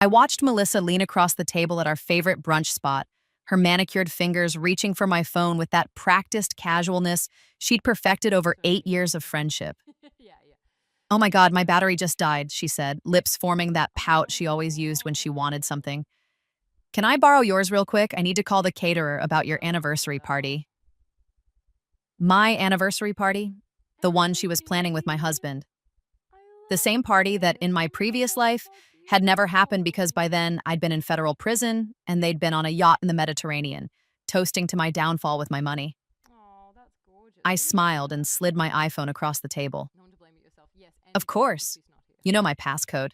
I watched Melissa lean across the table at our favorite brunch spot, her manicured fingers reaching for my phone with that practiced casualness she'd perfected over 8 years of friendship. Yeah, yeah. Oh my God, my battery just died, she said, lips forming that pout she always used when she Oh. wanted something. Can I borrow yours real quick? I need to call the caterer about your Oh, anniversary no. party. My anniversary party? The one Oh, she was planning with my really? husband. I The love same party that it. in my Oh my previous God, life that's had never happened because beautiful. by then I'd been in federal prison and they'd been on a yacht in the Mediterranean, toasting to my downfall with my money. Oh, that's gorgeous. I Were you alone smiled and there? slid my iPhone across the table. No one to blame it yourself. Yes, Of anything happens, course. he's not here. You know my passcode.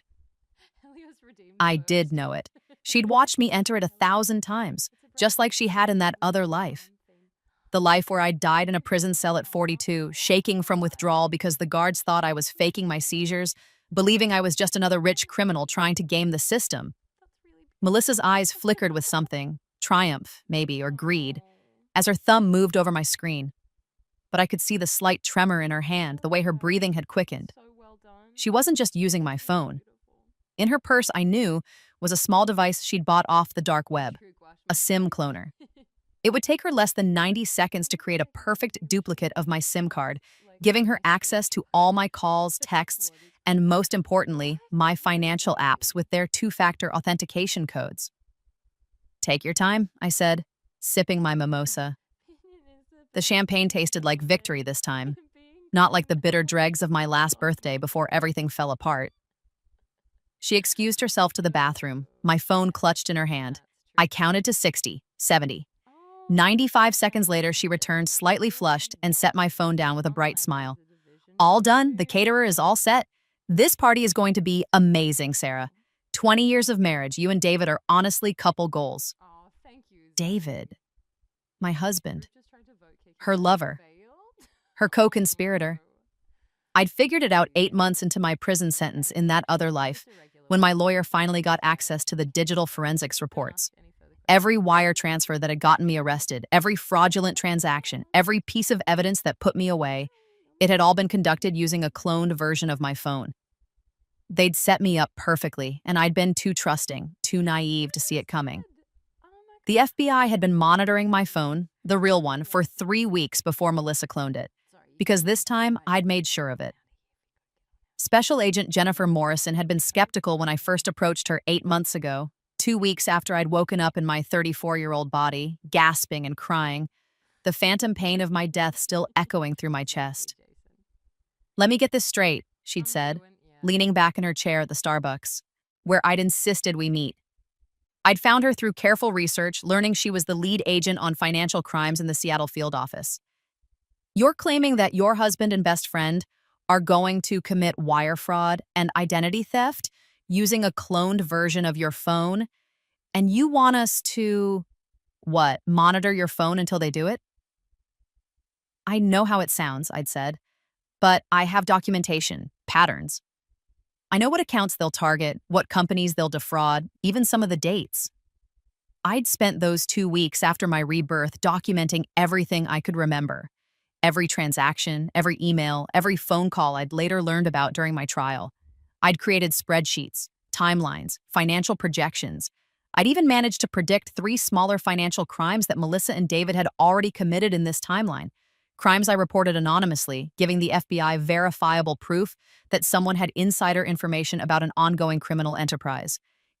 Helios redeemed I did first. know it. She'd watched me enter it a Helios. thousand times, It's a brave just like she had in that we other live life. one thing. The life where I died in a prison Really? cell at 42, shaking from withdrawal because the guards thought I was faking my seizures, believing I was just another rich criminal trying to game the system. That's really Melissa's eyes flickered with beautiful. something, triumph, maybe, or greed, Oh, as her thumb moved over my screen. But I could see the slight tremor in her hand, the way her oh, breathing had quickened. so well done. She wasn't just using That's my really phone. beautiful. In her purse, I knew, was a small device she'd bought off the dark web, True Guash a method. SIM cloner. It would take her less than 90 seconds to create a perfect duplicate of my SIM card, Like giving her instant. access to all my calls, texts, What is and most importantly, that's my financial beautiful. apps with their two-factor authentication codes. Take your time, I said, sipping my mimosa. The champagne tasted like victory this time, Being not like the bitter beautiful. dregs of my last birthday before everything fell apart. She excused herself to the bathroom, my phone clutched in her hand. That's I true. counted to 60, 70. Oh, 95 seconds later, she okay. returned slightly flushed and set my phone down with a bright And is smile. the division All going done, the smooth? caterer is all set. This party is going to be amazing, Sarah. 20 years of marriage, you and David are honestly couple goals. Oh, thank you, Zach. David, my husband, Ruth just tried to vote kick you her out and lover, failed. her Oh co-conspirator. no. I'd figured it out 8 months Really? into my prison sentence in Okay. that other life, Just irregular when my voting. lawyer finally got That's fine. access to the digital forensics Don't ask reports. any further Every questions. wire transfer that had gotten me arrested, every fraudulent transaction, every piece of evidence that put me away, it had all been conducted using a cloned version of my phone. They'd set me up perfectly, and I'd been too trusting, too naive to see it coming. Understood. Oh my The god. FBI had been monitoring my phone, the real one, for 3 weeks before Melissa cloned it, Sorry, you because guys this can keep time I'd hiding made out. sure of Get it. out of here. Special Agent Jennifer Morrison had been skeptical when I first approached her 8 months ago, 2 weeks after I'd woken up in my 34-year-old body, gasping and crying, the phantom pain of my death still echoing through my Exactly, chest. Jason. Let me get this straight, she'd I'm said, fluent, yeah. leaning back in her chair at the Starbucks, where I'd insisted we meet. I'd found her through careful research, learning she was the lead agent on financial crimes in the Seattle field office. You're claiming that your husband and best friend are going to commit wire fraud and identity theft using a cloned version of your phone, and you want us to, what, monitor your phone until they do it? I know how it sounds, I'd said, but I have documentation, patterns. I know what accounts they'll target, what companies they'll defraud, even some of the dates. I'd spent those 2 weeks after my rebirth documenting everything I could remember. Every transaction, every email, every phone call I'd later learned about during my trial. I'd created spreadsheets, timelines, financial projections. I'd even managed to predict 3 smaller financial crimes that Melissa and David had already committed in this timeline. Crimes I reported anonymously, giving the FBI verifiable proof that someone had insider information about an ongoing criminal enterprise.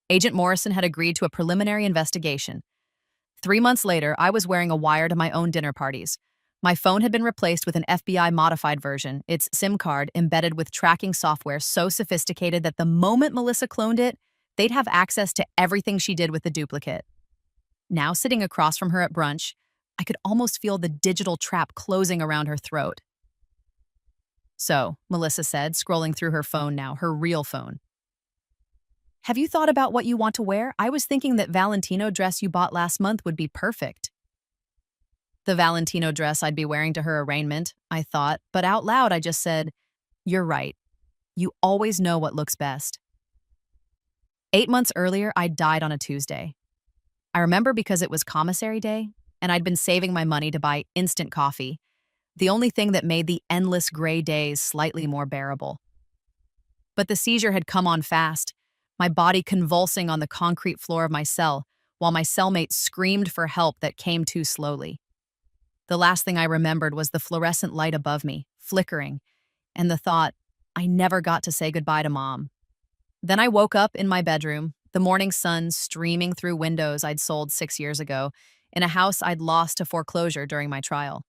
Agent Morrison had agreed to a preliminary investigation. 3 months later, I was wearing a wire to my own dinner parties. My phone had been replaced with an FBI modified version, its SIM card embedded with tracking software so sophisticated that the moment Melissa cloned it, they'd have access to everything she did with the duplicate. Now, sitting across from her at brunch, I could almost feel the digital trap closing around her throat. So, Melissa said, scrolling through her phone now, her real phone. Have you thought about what you want to wear? I was thinking that Valentino dress you bought last month would be perfect. The Valentino dress I'd be wearing to her arraignment, I thought, but out loud I just said, "You're right. You always know what looks best." 8 months earlier, I'd died on a Tuesday. I remember because it was commissary day, and I'd been saving my money to buy instant coffee, the only thing that made the endless gray days slightly more bearable. But the seizure had come on fast. my body convulsing on the concrete floor of my cell, while my cellmate screamed for help that came too slowly. The last thing I remembered was the fluorescent light above me, flickering, and the thought, I never got to say goodbye to Mom. Then I woke up in my bedroom, the morning sun streaming through windows I'd sold 6 years ago, in a house I'd lost to foreclosure during my trial.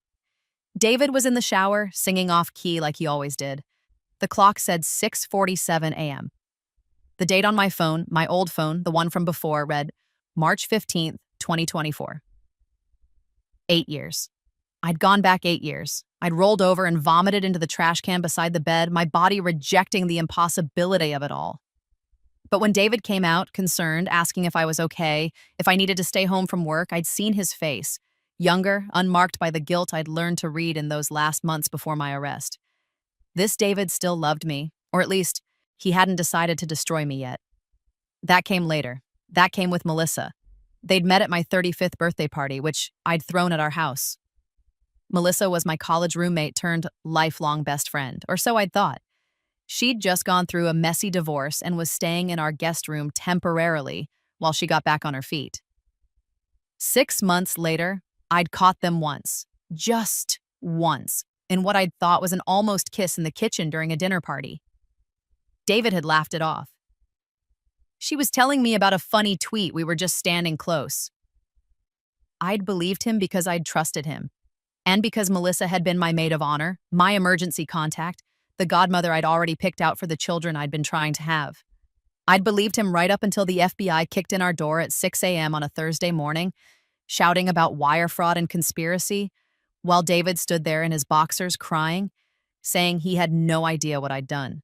David was in the shower, singing off key like he always did. The clock said 6:47 a.m. The date on my phone, my old phone, the one from before, read March 15th, 2024. 8 years. I'd gone back 8 years. I'd rolled over and vomited into the trash can beside the bed, my body rejecting the impossibility of it all. But when David came out, concerned, asking if I was okay, if I needed to stay home from work, I'd seen his face, younger, unmarked by the guilt I'd learned to read in those last months before my arrest. This David still loved me, or at least, he hadn't decided to destroy me yet. That came later. That came with Melissa. They'd met at my 35th birthday party, which I'd thrown at our house. Melissa was my college roommate turned lifelong best friend, or so I'd thought. She'd just gone through a messy divorce and was staying in our guest room temporarily while she got back on her feet. 6 months later, I'd caught them once, just once, in what I'd thought was an almost kiss in the kitchen during a dinner party. David had laughed it off. She was telling me about a funny tweet, we were just standing close. I'd believed him because I'd trusted him, and because Melissa had been my maid of honor, my emergency contact, the godmother I'd already picked out for the children I'd been trying to have. I'd believed him right up until the FBI kicked in our door at 6 a.m. on a Thursday morning, shouting about wire fraud and conspiracy, while David stood there in his boxers crying, saying he had no idea what I'd done.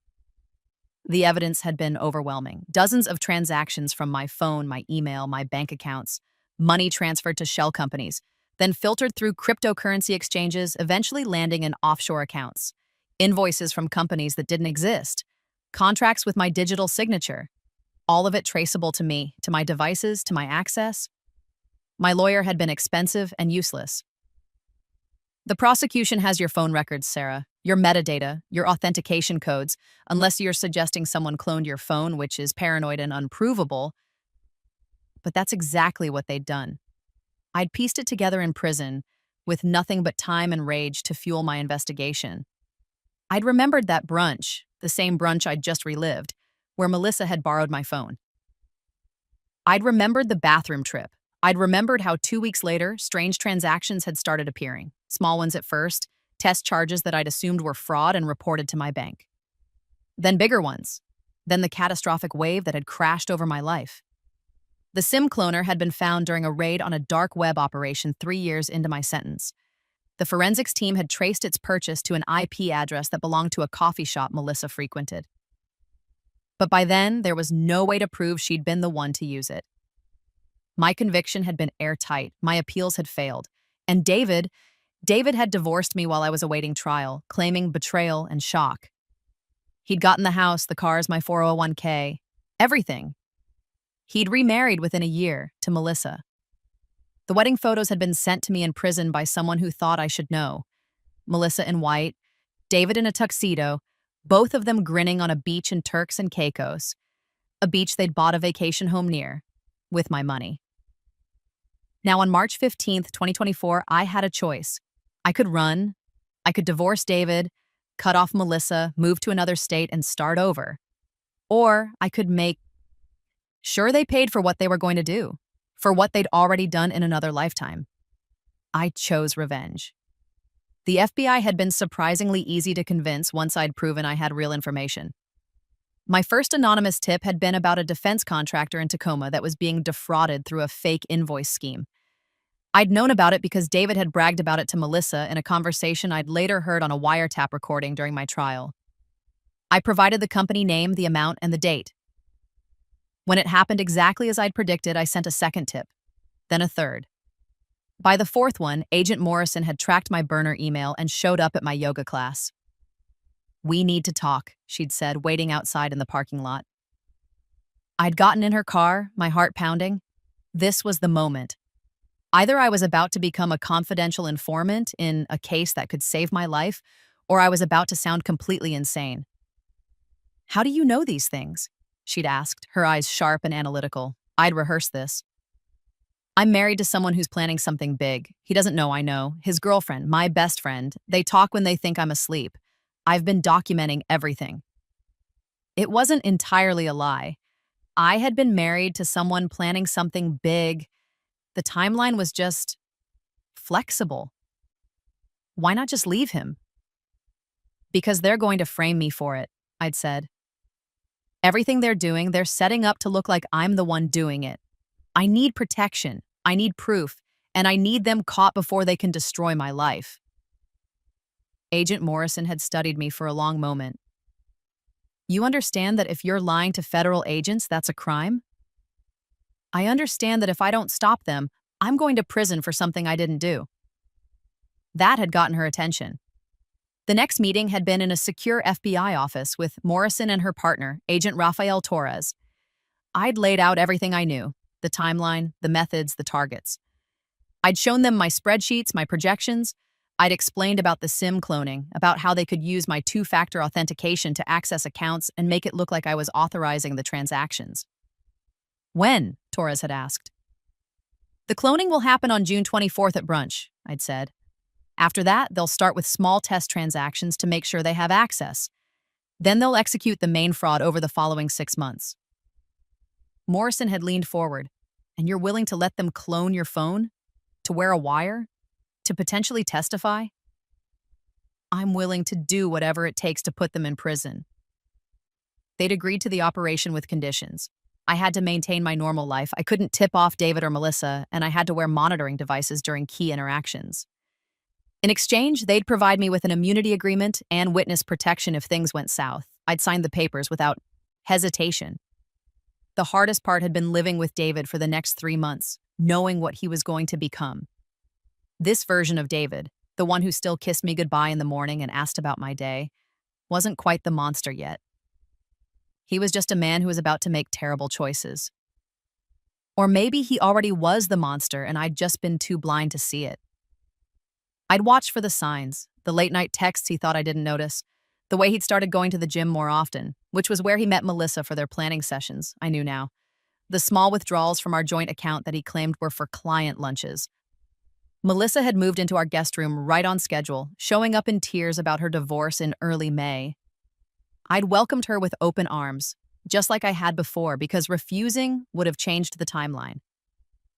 The evidence had been overwhelming. Dozens of transactions from my phone, my email, my bank accounts, money transferred to shell companies, then filtered through cryptocurrency exchanges, eventually landing in offshore accounts. Invoices from companies that didn't exist. Contracts with my digital signature. All of it traceable to me, to my devices, to my access. My lawyer had been expensive and useless. The prosecution has your phone records, Sarah, your metadata, your authentication codes, unless you're suggesting someone cloned your phone, which is paranoid and unprovable. But that's exactly what they'd done. I'd pieced it together in prison, with nothing but time and rage to fuel my investigation. I'd remembered that brunch, the same brunch I'd just relived, where Melissa had borrowed my phone. I'd remembered the bathroom trip. I'd remembered how 2 weeks later, strange transactions had started appearing. Small ones at first, test charges that I'd assumed were fraud and reported to my bank. Then bigger ones. Then the catastrophic wave that had crashed over my life. The SIM cloner had been found during a raid on a dark web operation 3 years into my sentence. The forensics team had traced its purchase to an IP address that belonged to a coffee shop Melissa frequented. But by then, there was no way to prove she'd been the one to use it. My conviction had been airtight, my appeals had failed, and David had divorced me while I was awaiting trial, claiming betrayal and shock. He'd gotten the house, the cars, my 401k, everything. He'd remarried within a year to Melissa. The wedding photos had been sent to me in prison by someone who thought I should know. Melissa in white, David in a tuxedo, both of them grinning on a beach in Turks and Caicos, a beach they'd bought a vacation home near, with my money. Now on March 15th, 2024, I had a choice. I could run, I could divorce David, cut off Melissa, move to another state, and start over. Or I could make sure they paid for what they were going to do, for what they'd already done in another lifetime. I chose revenge. The FBI had been surprisingly easy to convince once I'd proven I had real information. My first anonymous tip had been about a defense contractor in Tacoma that was being defrauded through a fake invoice scheme. I'd known about it because David had bragged about it to Melissa in a conversation I'd later heard on a wiretap recording during my trial. I provided the company name, the amount, and the date. When it happened exactly as I'd predicted, I sent a second tip, then a third. By the fourth one, Agent Morrison had tracked my burner email and showed up at my yoga class. "We need to talk," she'd said, waiting outside in the parking lot. I'd gotten in her car, my heart pounding. This was the moment. Either I was about to become a confidential informant in a case that could save my life, or I was about to sound completely insane. "How do you know these things?" she'd asked, her eyes sharp and analytical. I'd rehearsed this. I'm married to someone who's planning something big. He doesn't know I know. His girlfriend, my best friend, they talk when they think I'm asleep. I've been documenting everything. It wasn't entirely a lie. I had been married to someone planning something big. The timeline was just flexible. Why not just leave him? Because they're going to frame me for it, I'd said. Everything they're doing, they're setting up to look like I'm the one doing it. I need protection, I need proof, and I need them caught before they can destroy my life. Agent Morrison had studied me for a long moment. You understand that if you're lying to federal agents, that's a crime? I understand that if I don't stop them, I'm going to prison for something I didn't do. That had gotten her attention. The next meeting had been in a secure FBI office with Morrison and her partner, Agent Rafael Torres. I'd laid out everything I knew, the timeline, the methods, the targets. I'd shown them my spreadsheets, my projections. I'd explained about the SIM cloning, about how they could use my two-factor authentication to access accounts and make it look like I was authorizing the transactions. When? Torres had asked. The cloning will happen on June 24th at brunch, I'd said. After that, they'll start with small test transactions to make sure they have access. Then they'll execute the main fraud over the following 6 months. Morrison had leaned forward. And you're willing to let them clone your phone? To wear a wire? To potentially testify? I'm willing to do whatever it takes to put them in prison. They'd agreed to the operation with conditions. I had to maintain my normal life. I couldn't tip off David or Melissa, and I had to wear monitoring devices during key interactions. In exchange, they'd provide me with an immunity agreement and witness protection if things went south. I'd sign the papers without hesitation. The hardest part had been living with David for the next 3 months, knowing what he was going to become. This version of David, the one who still kissed me goodbye in the morning and asked about my day, wasn't quite the monster yet. He was just a man who was about to make terrible choices. Or maybe he already was the monster and I'd just been too blind to see it. I'd watched for the signs, the late-night texts he thought I didn't notice, the way he'd started going to the gym more often, which was where he met Melissa for their planning sessions, I knew now. The small withdrawals from our joint account that he claimed were for client lunches. Melissa had moved into our guest room right on schedule, showing up in tears about her divorce in early May. I'd welcomed her with open arms, just like I had before, because refusing would have changed the timeline.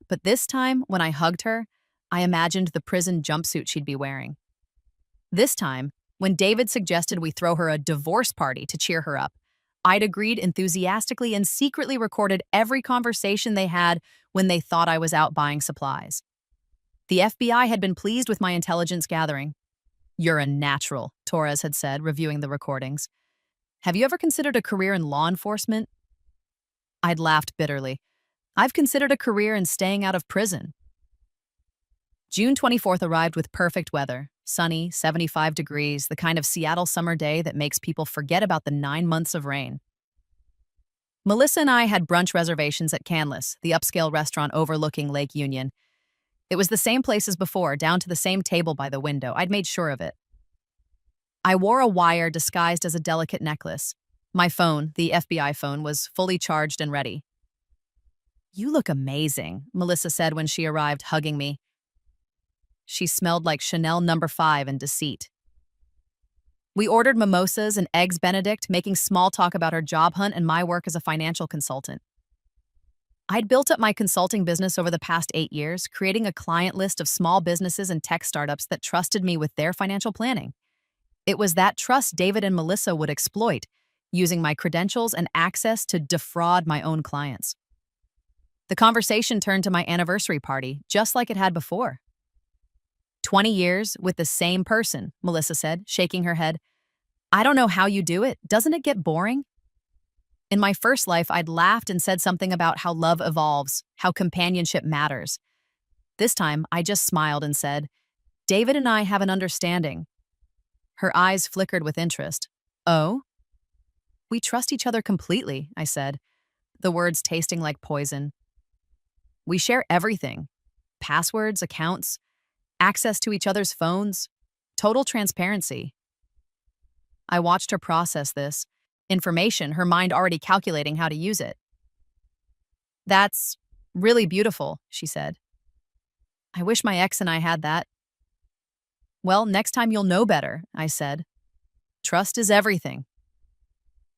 But this time, when I hugged her, I imagined the prison jumpsuit she'd be wearing. This time, when David suggested we throw her a divorce party to cheer her up, I'd agreed enthusiastically and secretly recorded every conversation they had when they thought I was out buying supplies. The FBI had been pleased with my intelligence gathering. You're a natural, Torres had said, reviewing the recordings. Have you ever considered a career in law enforcement? I'd laughed bitterly. I've considered a career in staying out of prison. June 24th arrived with perfect weather, sunny, 75 degrees, the kind of Seattle summer day that makes people forget about the 9 months of rain. Melissa and I had brunch reservations at Canlis, the upscale restaurant overlooking Lake Union. It was the same place as before, down to the same table by the window. I'd made sure of it. I wore a wire disguised as a delicate necklace. My phone, the FBI phone, was fully charged and ready. You look amazing, Melissa said when she arrived, hugging me. She smelled like Chanel No. 5 and deceit. We ordered mimosas and eggs Benedict, making small talk about our job hunt and my work as a financial consultant. I'd built up my consulting business over the past 8 years, creating a client list of small businesses and tech startups that trusted me with their financial planning. It was that trust David and Melissa would exploit, using my credentials and access to defraud my own clients. The conversation turned to my anniversary party, just like it had before. 20 years with the same person, Melissa said, shaking her head. I don't know how you do it. Doesn't it get boring? In my first life, I'd laughed and said something about how love evolves, how companionship matters. This time, I just smiled and said, David and I have an understanding. Her eyes flickered with interest. Oh? We trust each other completely, I said, the words tasting like poison. We share everything. Passwords, accounts, access to each other's phones, total transparency. I watched her process this, information, her mind already calculating how to use it. "That's really beautiful," she said. "I wish my ex and I had that." "Well, next time you'll know better," I said. "Trust is everything."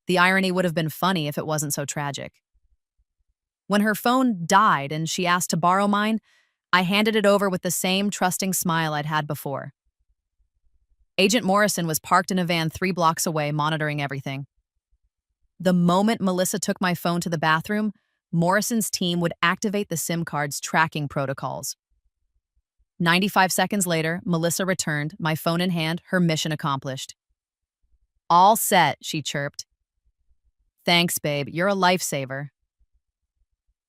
The irony would have been funny if it wasn't so tragic. When her phone died and she asked to borrow mine, I handed it over with the same trusting smile I'd had before. Agent Morrison was parked in a van 3 blocks away, monitoring everything. The moment Melissa took my phone to the bathroom, Morrison's team would activate the SIM card's tracking protocols. 95 seconds later, Melissa returned, my phone in hand, her mission accomplished. "All set," she chirped. "Thanks, babe. You're a lifesaver."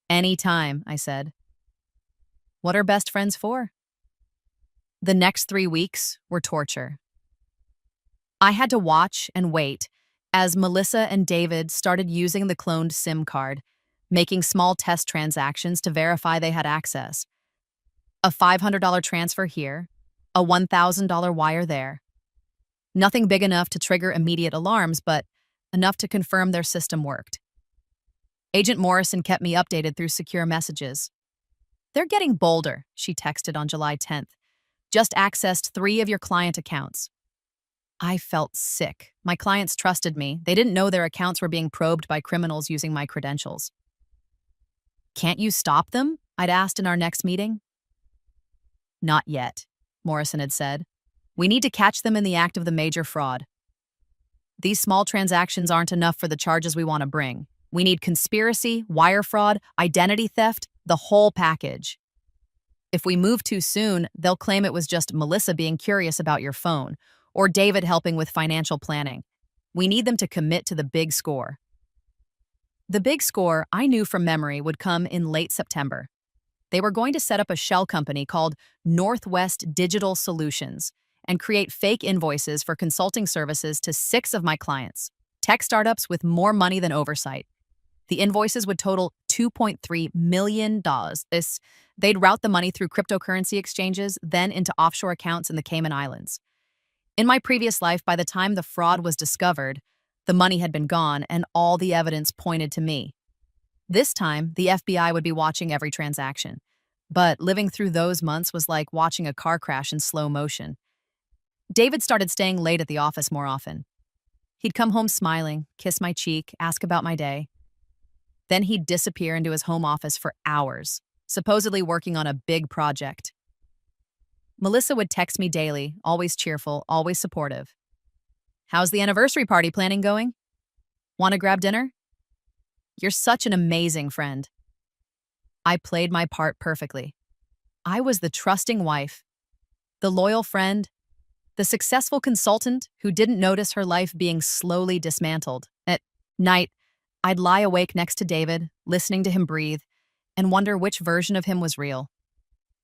"Anytime," I said. What are best friends for? The next 3 weeks were torture. I had to watch and wait as Melissa and David started using the cloned SIM card, making small test transactions to verify they had access. A $500 transfer here, a $1,000 wire there. Nothing big enough to trigger immediate alarms, but enough to confirm their system worked. Agent Morrison kept me updated through secure messages. "They're getting bolder," she texted on July 10th. "Just accessed 3 of your client accounts." I felt sick. My clients trusted me. They didn't know their accounts were being probed by criminals using my credentials. "Can't you stop them?" I'd asked in our next meeting. "Not yet," Morrison had said. "We need to catch them in the act of the major fraud. These small transactions aren't enough for the charges we want to bring. We need conspiracy, wire fraud, identity theft, the whole package. If we move too soon, they'll claim it was just Melissa being curious about your phone, or David helping with financial planning. We need them to commit to the big score." The big score, I knew from memory, would come in late September. They were going to set up a shell company called Northwest Digital Solutions and create fake invoices for consulting services to 6 of my clients, tech startups with more money than oversight. The invoices would total $2.3 million. They'd route the money through cryptocurrency exchanges, then into offshore accounts in the Cayman Islands. In my previous life, by the time the fraud was discovered, the money had been gone and all the evidence pointed to me. This time, the FBI would be watching every transaction. But living through those months was like watching a car crash in slow motion. David started staying late at the office more often. He'd come home smiling, kiss my cheek, ask about my day. Then he'd disappear into his home office for hours, supposedly working on a big project. Melissa would text me daily, always cheerful, always supportive. "How's the anniversary party planning going? Want to grab dinner? You're such an amazing friend." I played my part perfectly. I was the trusting wife, the loyal friend, the successful consultant who didn't notice her life being slowly dismantled. At night, I'd lie awake next to David, listening to him breathe, and wonder which version of him was real.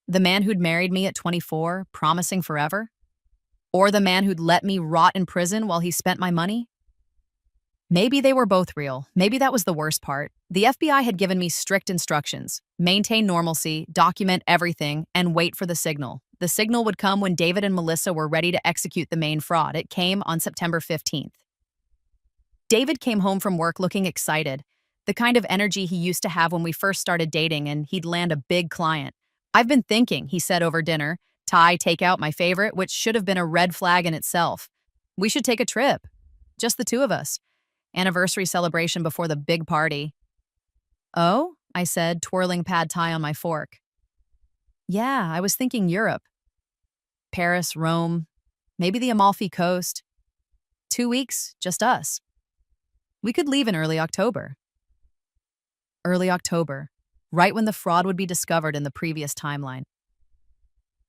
The man who'd married me at 24, promising forever? Or the man who'd let me rot in prison while he spent my money? Maybe they were both real. Maybe that was the worst part. The FBI had given me strict instructions: maintain normalcy, document everything, and wait for the signal. The signal would come when David and Melissa were ready to execute the main fraud. It came on September 15th. David came home from work looking excited, the kind of energy he used to have when we first started dating, and he'd land a big client. "I've been thinking," he said over dinner, Thai takeout my favorite, which should have been a red flag in itself. "We should take a trip. Just the 2 of us. Anniversary celebration before the big party." "Oh?" I said, twirling pad thai on my fork. "Yeah, I was thinking Europe. Paris, Rome, maybe the Amalfi Coast. 2 weeks, just us. We could leave in early October." Early October, right when the fraud would be discovered in the previous timeline.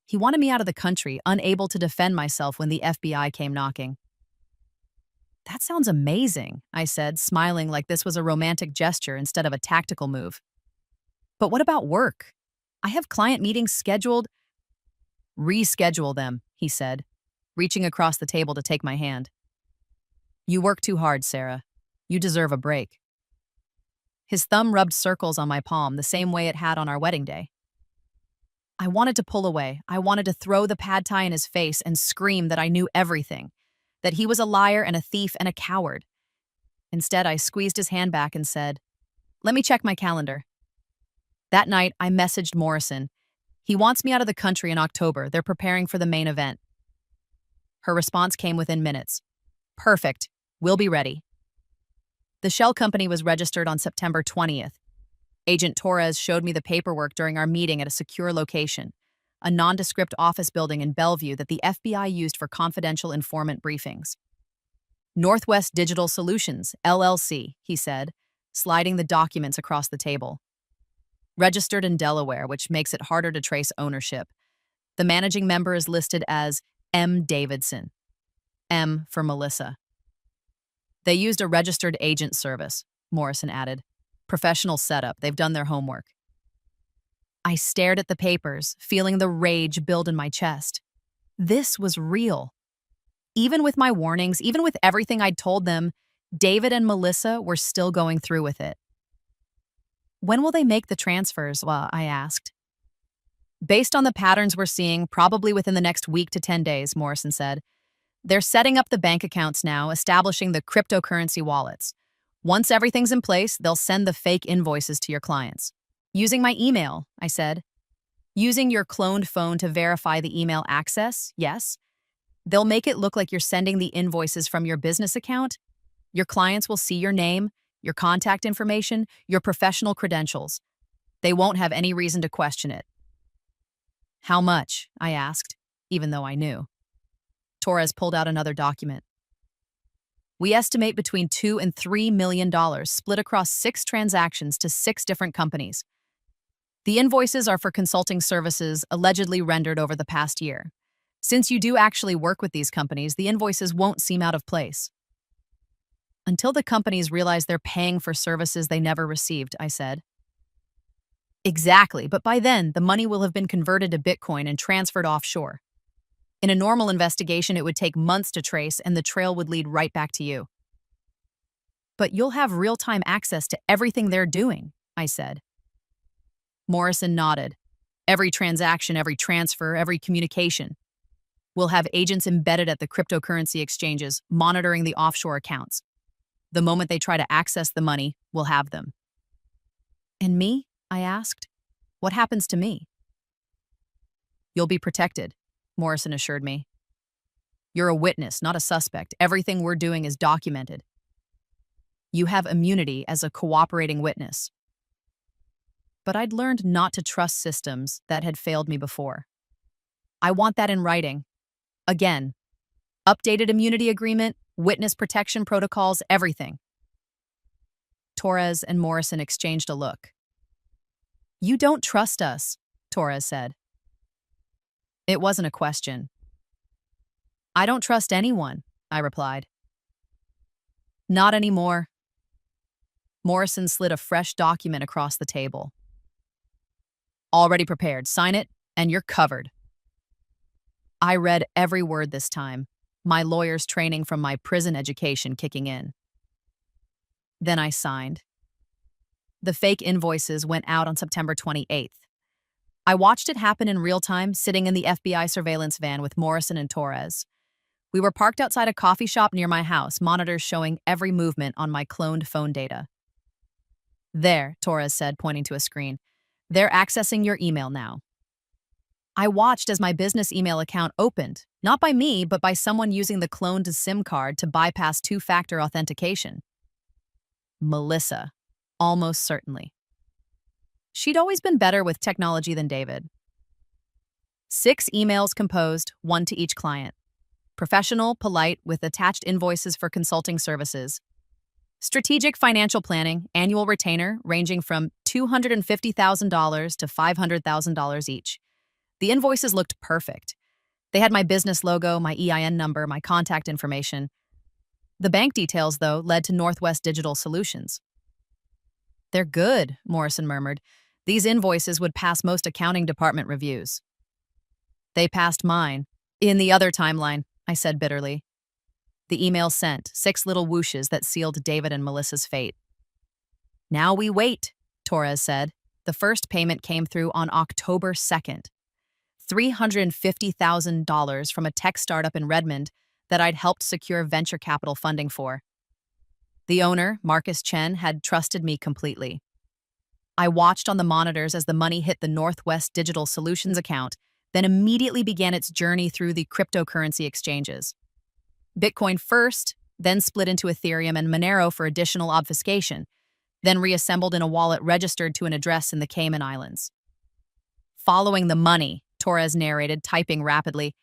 He wanted me out of the country, unable to defend myself when the FBI came knocking. "That sounds amazing," I said, smiling like this was a romantic gesture instead of a tactical move. "But what about work? I have client meetings scheduled." "Reschedule them," he said, reaching across the table to take my hand. "You work too hard, Sarah. You deserve a break." His thumb rubbed circles on my palm the same way it had on our wedding day. I wanted to pull away. I wanted to throw the pad thai in his face and scream that I knew everything, that he was a liar and a thief and a coward. Instead, I squeezed his hand back and said, "Let me check my calendar." That night, I messaged Morrison. He wants me out of the country in October. They're preparing for the main event. Her response came within minutes. "Perfect. We'll be ready." The shell company was registered on September 20th. Agent Torres showed me the paperwork during our meeting at a secure location, a nondescript office building in Bellevue that the FBI used for confidential informant briefings. Northwest Digital Solutions, LLC, he said, sliding the documents across the table. Registered in Delaware, which makes it harder to trace ownership. The managing member is listed as M. Davidson. M for Melissa. They used a registered agent service, Morrison added. Professional setup. They've done their homework. I stared at the papers, feeling the rage build in my chest. This was real. Even with my warnings, even with everything I'd told them, David and Melissa were still going through with it. "When will they make the transfers?" I asked. "Based on the patterns we're seeing, probably within the next week to 10 days, Morrison said. "They're setting up the bank accounts now, establishing the cryptocurrency wallets. Once everything's in place, they'll send the fake invoices to your clients." "Using my email," I said. "Using your cloned phone to verify the email access, yes. They'll make it look like you're sending the invoices from your business account. Your clients will see your name, your contact information, your professional credentials. They won't have any reason to question it." "How much?" I asked, even though I knew. Torres pulled out another document. "We estimate between $2 and $3 million split across 6 transactions to 6 different companies. The invoices are for consulting services allegedly rendered over the past year. Since you do actually work with these companies, the invoices won't seem out of place." "Until the companies realize they're paying for services they never received," I said. "Exactly, but by then, the money will have been converted to Bitcoin and transferred offshore. In a normal investigation, it would take months to trace, and the trail would lead right back to you." "But you'll have real-time access to everything they're doing," I said. Morrison nodded. "Every transaction, every transfer, every communication. We'll have agents embedded at the cryptocurrency exchanges, monitoring the offshore accounts. The moment they try to access the money, we'll have them." "And me?" I asked. "What happens to me?" "You'll be protected," Morrison assured me. "You're a witness, not a suspect. Everything we're doing is documented. You have immunity as a cooperating witness." But I'd learned not to trust systems that had failed me before. "I want that in writing. Again. Updated immunity agreement, witness protection protocols, everything." Torres and Morrison exchanged a look. "You don't trust us," Torres said. It wasn't a question. "I don't trust anyone," I replied. "Not anymore." Morrison slid a fresh document across the table. "Already prepared. Sign it, and you're covered." I read every word this time, my lawyer's training from my prison education kicking in. Then I signed. The fake invoices went out on September 28th. I watched it happen in real time, sitting in the FBI surveillance van with Morrison and Torres. We were parked outside a coffee shop near my house, monitors showing every movement on my cloned phone data. "There," Torres said, pointing to a screen. "They're accessing your email now." I watched as my business email account opened, not by me, but by someone using the cloned SIM card to bypass two-factor authentication. Melissa, almost certainly. She'd always been better with technology than David. 6 emails composed, 1 to each client. Professional, polite, with attached invoices for consulting services. Strategic financial planning, annual retainer ranging from $250,000 to $500,000 each. The invoices looked perfect. They had my business logo, my EIN number, my contact information. The bank details, though, led to Northwest Digital Solutions. "They're good," Morrison murmured. "These invoices would pass most accounting department reviews." "They passed mine. In the other timeline," I said bitterly. The email sent, 6 little whooshes that sealed David and Melissa's fate. "Now we wait," Torres said. The first payment came through on October 2nd. $350,000 from a tech startup in Redmond that I'd helped secure venture capital funding for. The owner, Marcus Chen, had trusted me completely. I watched on the monitors as the money hit the Northwest Digital Solutions account, then immediately began its journey through the cryptocurrency exchanges. Bitcoin first, then split into Ethereum and Monero for additional obfuscation, then reassembled in a wallet registered to an address in the Cayman Islands. Following the money, Torres narrated, typing rapidly.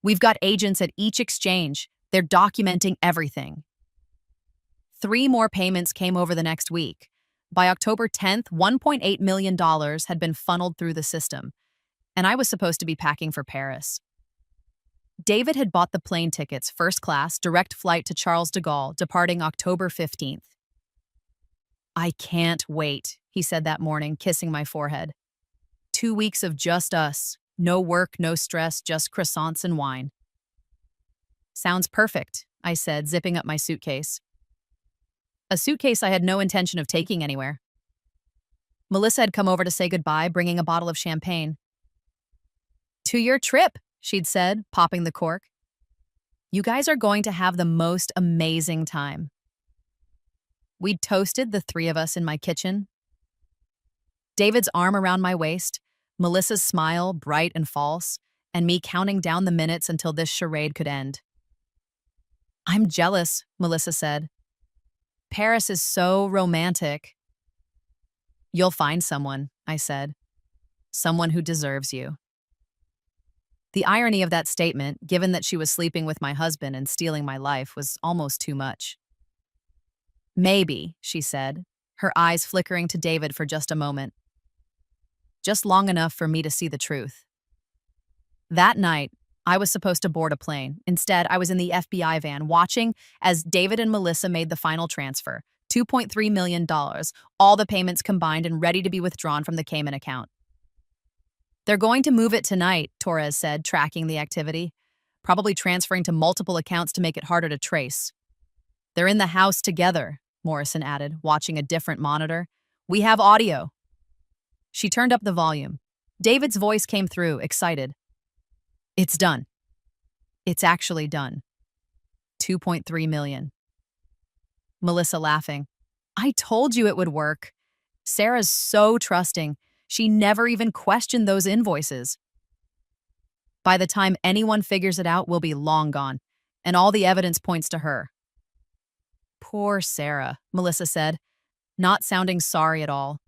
We've got agents at each exchange. They're documenting everything. 3 more payments came over the next week. By October 10th, $1.8 million had been funneled through the system, and I was supposed to be packing for Paris. David had bought the plane tickets, first class, direct flight to Charles de Gaulle, departing October 15th. I can't wait, he said that morning, kissing my forehead. 2 weeks of just us. No work, no stress, just croissants and wine. Sounds perfect, I said, zipping up my suitcase. A suitcase I had no intention of taking anywhere. Melissa had come over to say goodbye, bringing a bottle of champagne. To your trip, she'd said, popping the cork. You guys are going to have the most amazing time. We'd toasted, the 3 of us, in my kitchen. David's arm around my waist, Melissa's smile, bright and false, and me counting down the minutes until this charade could end. I'm jealous, Melissa said. Paris is so romantic. You'll find someone, I said. Someone who deserves you. The irony of that statement, given that she was sleeping with my husband and stealing my life, was almost too much. Maybe, she said, her eyes flickering to David for just a moment. Just long enough for me to see the truth. That night, I was supposed to board a plane. Instead, I was in the FBI van watching as David and Melissa made the final transfer, $2.3 million, all the payments combined and ready to be withdrawn from the Cayman account. They're going to move it tonight, Torres said, tracking the activity, probably transferring to multiple accounts to make it harder to trace. They're in the house together, Morrison added, watching a different monitor. We have audio. She turned up the volume. David's voice came through, excited. It's done. It's actually done. 2.3 million. Melissa laughing. I told you it would work. Sarah's so trusting. She never even questioned those invoices. By the time anyone figures it out, we'll be long gone, and all the evidence points to her. Poor Sarah, Melissa said, not sounding sorry at all.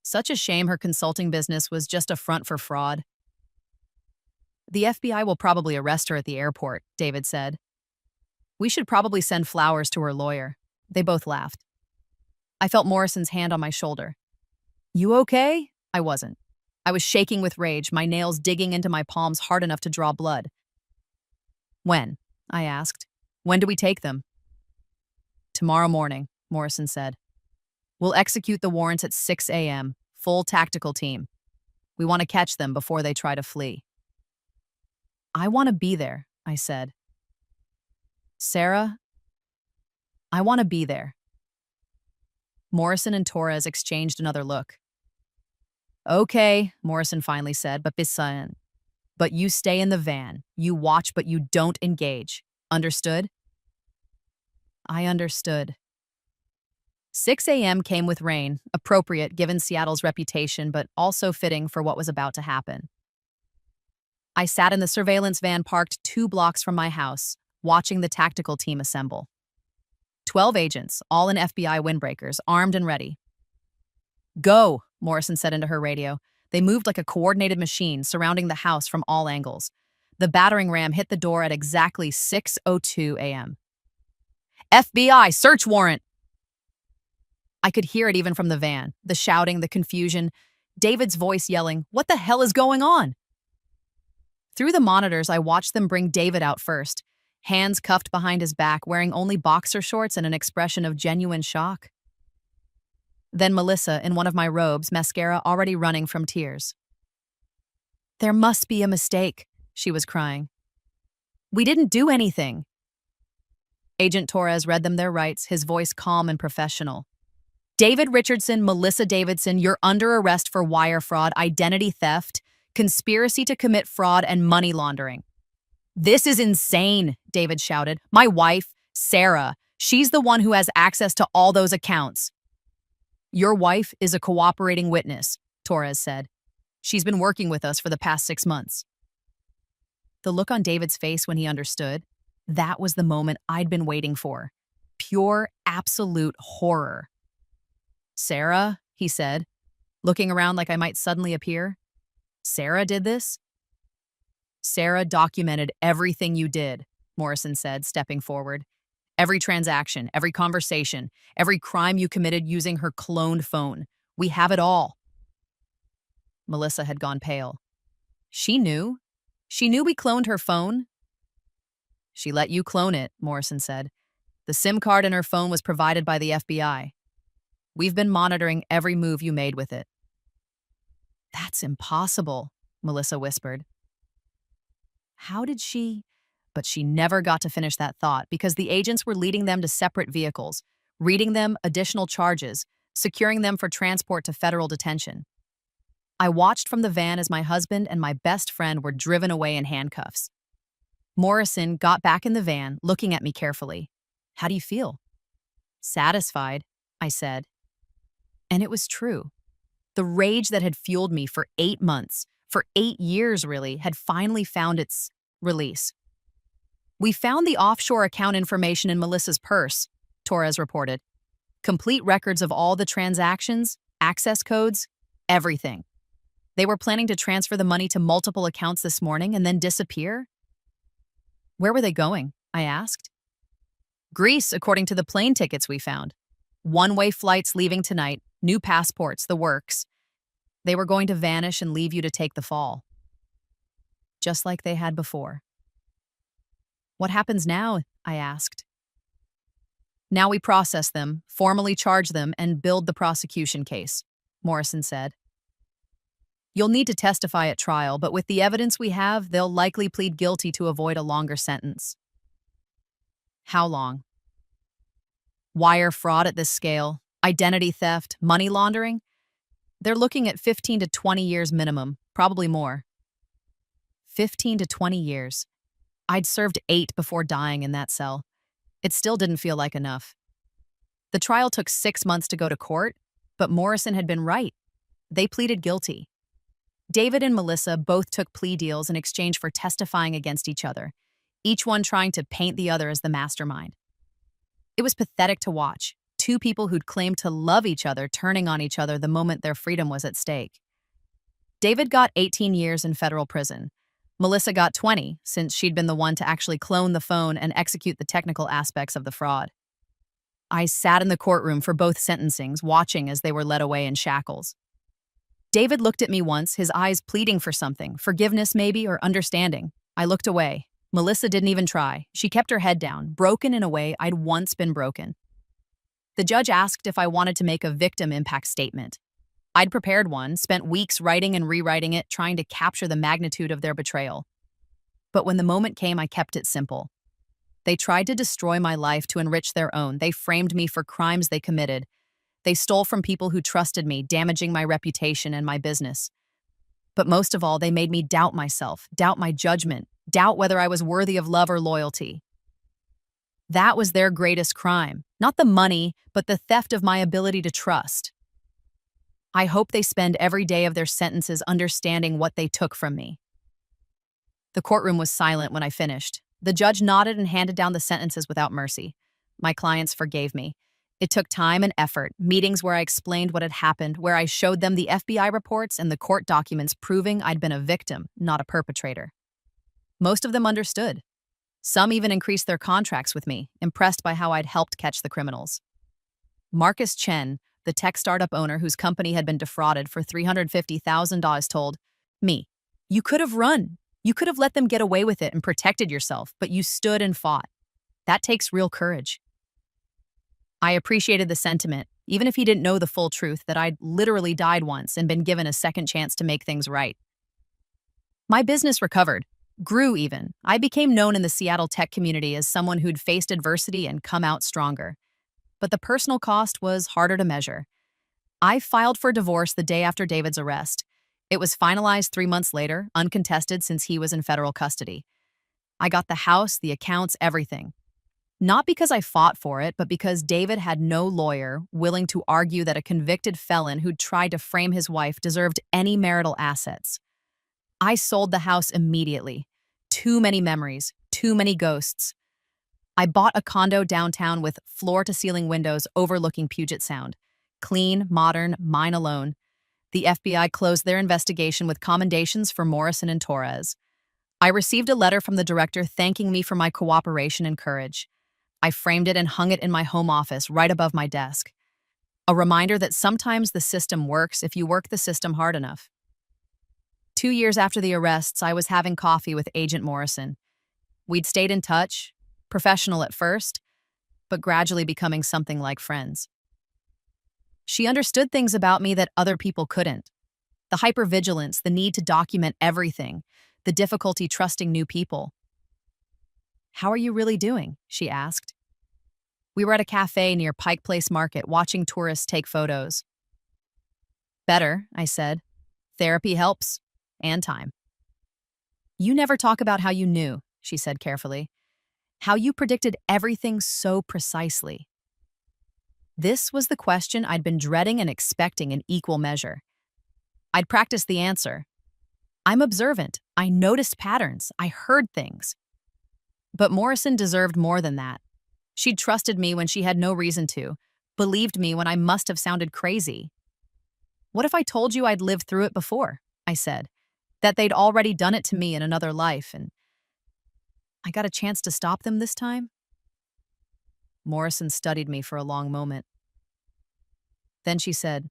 Such a shame her consulting business was just a front for fraud. The FBI will probably arrest her at the airport, David said. We should probably send flowers to her lawyer. They both laughed. I felt Morrison's hand on my shoulder. You okay? I wasn't. I was shaking with rage, my nails digging into my palms hard enough to draw blood. When? I asked. When do we take them? Tomorrow morning, Morrison said. We'll execute the warrants at 6 a.m., full tactical team. We want to catch them before they try to flee. I want to be there, I said. Sarah, I want to be there. Morrison and Torres exchanged another look. Okay, Morrison finally said, but you stay in the van. You watch, but you don't engage. Understood? I understood. 6 a.m. came with rain, appropriate given Seattle's reputation, but also fitting for what was about to happen. I sat in the surveillance van parked 2 blocks from my house, watching the tactical team assemble. 12 agents, all in FBI windbreakers, armed and ready. Go, Morrison said into her radio. They moved like a coordinated machine, surrounding the house from all angles. The battering ram hit the door at exactly 6:02 a.m. FBI, search warrant! I could hear it even from the van, the shouting, the confusion, David's voice yelling, "What the hell is going on?" Through the monitors, I watched them bring David out first, hands cuffed behind his back, wearing only boxer shorts and an expression of genuine shock. Then Melissa, in one of my robes, mascara already running from tears. There must be a mistake, she was crying. We didn't do anything. Agent Torres read them their rights, his voice calm and professional. David Richardson, Melissa Davidson, you're under arrest for wire fraud, identity theft, conspiracy to commit fraud, and money laundering. This is insane, David shouted. My wife, Sarah, She's the one who has access to all those accounts. Your wife is a cooperating witness, Torres said. She's been working with us for the past 6 months. The look on David's face when he understood, that was the moment I'd been waiting for. Pure, absolute horror. Sarah, he said, looking around like I might suddenly appear. Sarah did this? Sarah documented everything you did, Morrison said, stepping forward. Every transaction, every conversation, every crime you committed using her cloned phone. We have it all. Melissa had gone pale. She knew. She knew we cloned her phone. She let you clone it, Morrison said. The SIM card in her phone was provided by the FBI. We've been monitoring every move you made with it. That's impossible, Melissa whispered. How did she? But she never got to finish that thought because the agents were leading them to separate vehicles, reading them additional charges, securing them for transport to federal detention. I watched from the van as my husband and my best friend were driven away in handcuffs. Morrison got back in the van, looking at me carefully. How do you feel? Satisfied, I said. And it was true. The rage that had fueled me for 8 months, for 8 years really, had finally found its release. We found the offshore account information in Melissa's purse, Torres reported. Complete records of all the transactions, access codes, everything. They were planning to transfer the money to multiple accounts this morning and then disappear? Where were they going? I asked. Greece, according to the plane tickets we found. One-way flights leaving tonight, new passports, the works. They were going to vanish and leave you to take the fall. Just like they had before. What happens now? I asked. Now we process them, formally charge them, and build the prosecution case, Morrison said. You'll need to testify at trial, but with the evidence we have, they'll likely plead guilty to avoid a longer sentence. How long? Wire fraud at this scale, identity theft, money laundering? They're looking at 15 to 20 years minimum, probably more. 15 to 20 years. I'd served 8 before dying in that cell. It still didn't feel like enough. The trial took 6 months to go to court, but Morrison had been right. They pleaded guilty. David and Melissa both took plea deals in exchange for testifying against each other, each one trying to paint the other as the mastermind. It was pathetic to watch, 2 people who'd claimed to love each other turning on each other the moment their freedom was at stake. David got 18 years in federal prison. Melissa got 20, since she'd been the one to actually clone the phone and execute the technical aspects of the fraud. I sat in the courtroom for both sentencings, watching as they were led away in shackles. David looked at me once, his eyes pleading for something, forgiveness maybe, or understanding. I looked away. Melissa didn't even try. She kept her head down, broken in a way I'd once been broken. The judge asked if I wanted to make a victim impact statement. I'd prepared one, spent weeks writing and rewriting it, trying to capture the magnitude of their betrayal. But when the moment came, I kept it simple. They tried to destroy my life to enrich their own. They framed me for crimes they committed. They stole from people who trusted me, damaging my reputation and my business. But most of all, they made me doubt myself, doubt my judgment, doubt whether I was worthy of love or loyalty. That was their greatest crime. Not the money, but the theft of my ability to trust. I hope they spend every day of their sentences understanding what they took from me. The courtroom was silent when I finished. The judge nodded and handed down the sentences without mercy. My clients forgave me. It took time and effort, meetings where I explained what had happened, where I showed them the FBI reports and the court documents proving I'd been a victim, not a perpetrator. Most of them understood. Some even increased their contracts with me, impressed by how I'd helped catch the criminals. Marcus Chen, the tech startup owner whose company had been defrauded for $350,000, told me, "You could have run. You could have let them get away with it and protected yourself, but you stood and fought. That takes real courage." I appreciated the sentiment, even if he didn't know the full truth that I'd literally died once and been given a second chance to make things right. My business recovered, grew even. I became known in the Seattle tech community as someone who'd faced adversity and come out stronger. But the personal cost was harder to measure. I filed for divorce the day after David's arrest. It was finalized 3 months later, uncontested since he was in federal custody. I got the house, the accounts, everything. Not because I fought for it, but because David had no lawyer willing to argue that a convicted felon who'd tried to frame his wife deserved any marital assets. I sold the house immediately. Too many memories, too many ghosts. I bought a condo downtown with floor-to-ceiling windows overlooking Puget Sound. Clean, modern, mine alone. The FBI closed their investigation with commendations for Morrison and Torres. I received a letter from the director thanking me for my cooperation and courage. I framed it and hung it in my home office right above my desk. A reminder that sometimes the system works if you work the system hard enough. 2 years after the arrests, I was having coffee with Agent Morrison. We'd stayed in touch, professional at first, but gradually becoming something like friends. She understood things about me that other people couldn't. The hypervigilance, the need to document everything, the difficulty trusting new people. "How are you really doing?" she asked. We were at a cafe near Pike Place Market watching tourists take photos. "Better," I said. "Therapy helps, and time." "You never talk about how you knew," she said carefully. "How you predicted everything so precisely." This was the question I'd been dreading and expecting in equal measure. I'd practiced the answer. I'm observant. I noticed patterns. I heard things. But Morrison deserved more than that. She'd trusted me when she had no reason to, believed me when I must have sounded crazy. "What if I told you I'd lived through it before?" I said. "That they'd already done it to me in another life, and I got a chance to stop them this time?" Morrison studied me for a long moment. Then she said,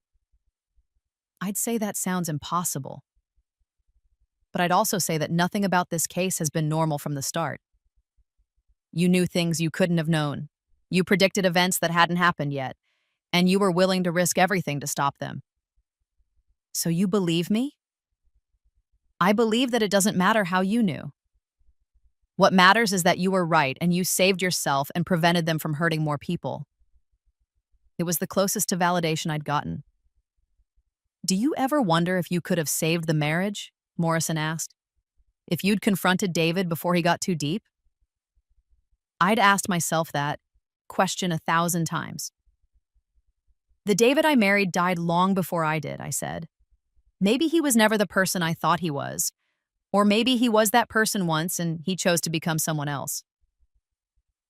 "I'd say that sounds impossible. But I'd also say that nothing about this case has been normal from the start. You knew things you couldn't have known. You predicted events that hadn't happened yet, and you were willing to risk everything to stop them. So you believe me?" "I believe that it doesn't matter how you knew. What matters is that you were right and you saved yourself and prevented them from hurting more people." It was the closest to validation I'd gotten. "Do you ever wonder if you could have saved the marriage?" Morrison asked. "If you'd confronted David before he got too deep?" I'd asked myself that question 1,000 times. "The David I married died long before I did," I said. "Maybe he was never the person I thought he was. Or maybe he was that person once and he chose to become someone else.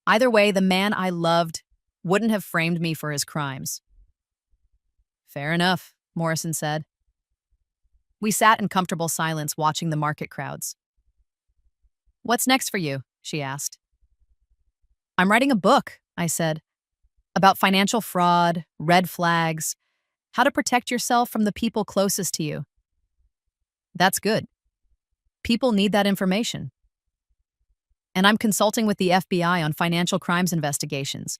Either way, the man I loved wouldn't have framed me for his crimes." "Fair enough," Morrison said. We sat in comfortable silence watching the market crowds. "What's next for you?" she asked. "I'm writing a book," I said, "about financial fraud, red flags, how to protect yourself from the people closest to you." "That's good. People need that information." "And I'm consulting with the FBI on financial crimes investigations,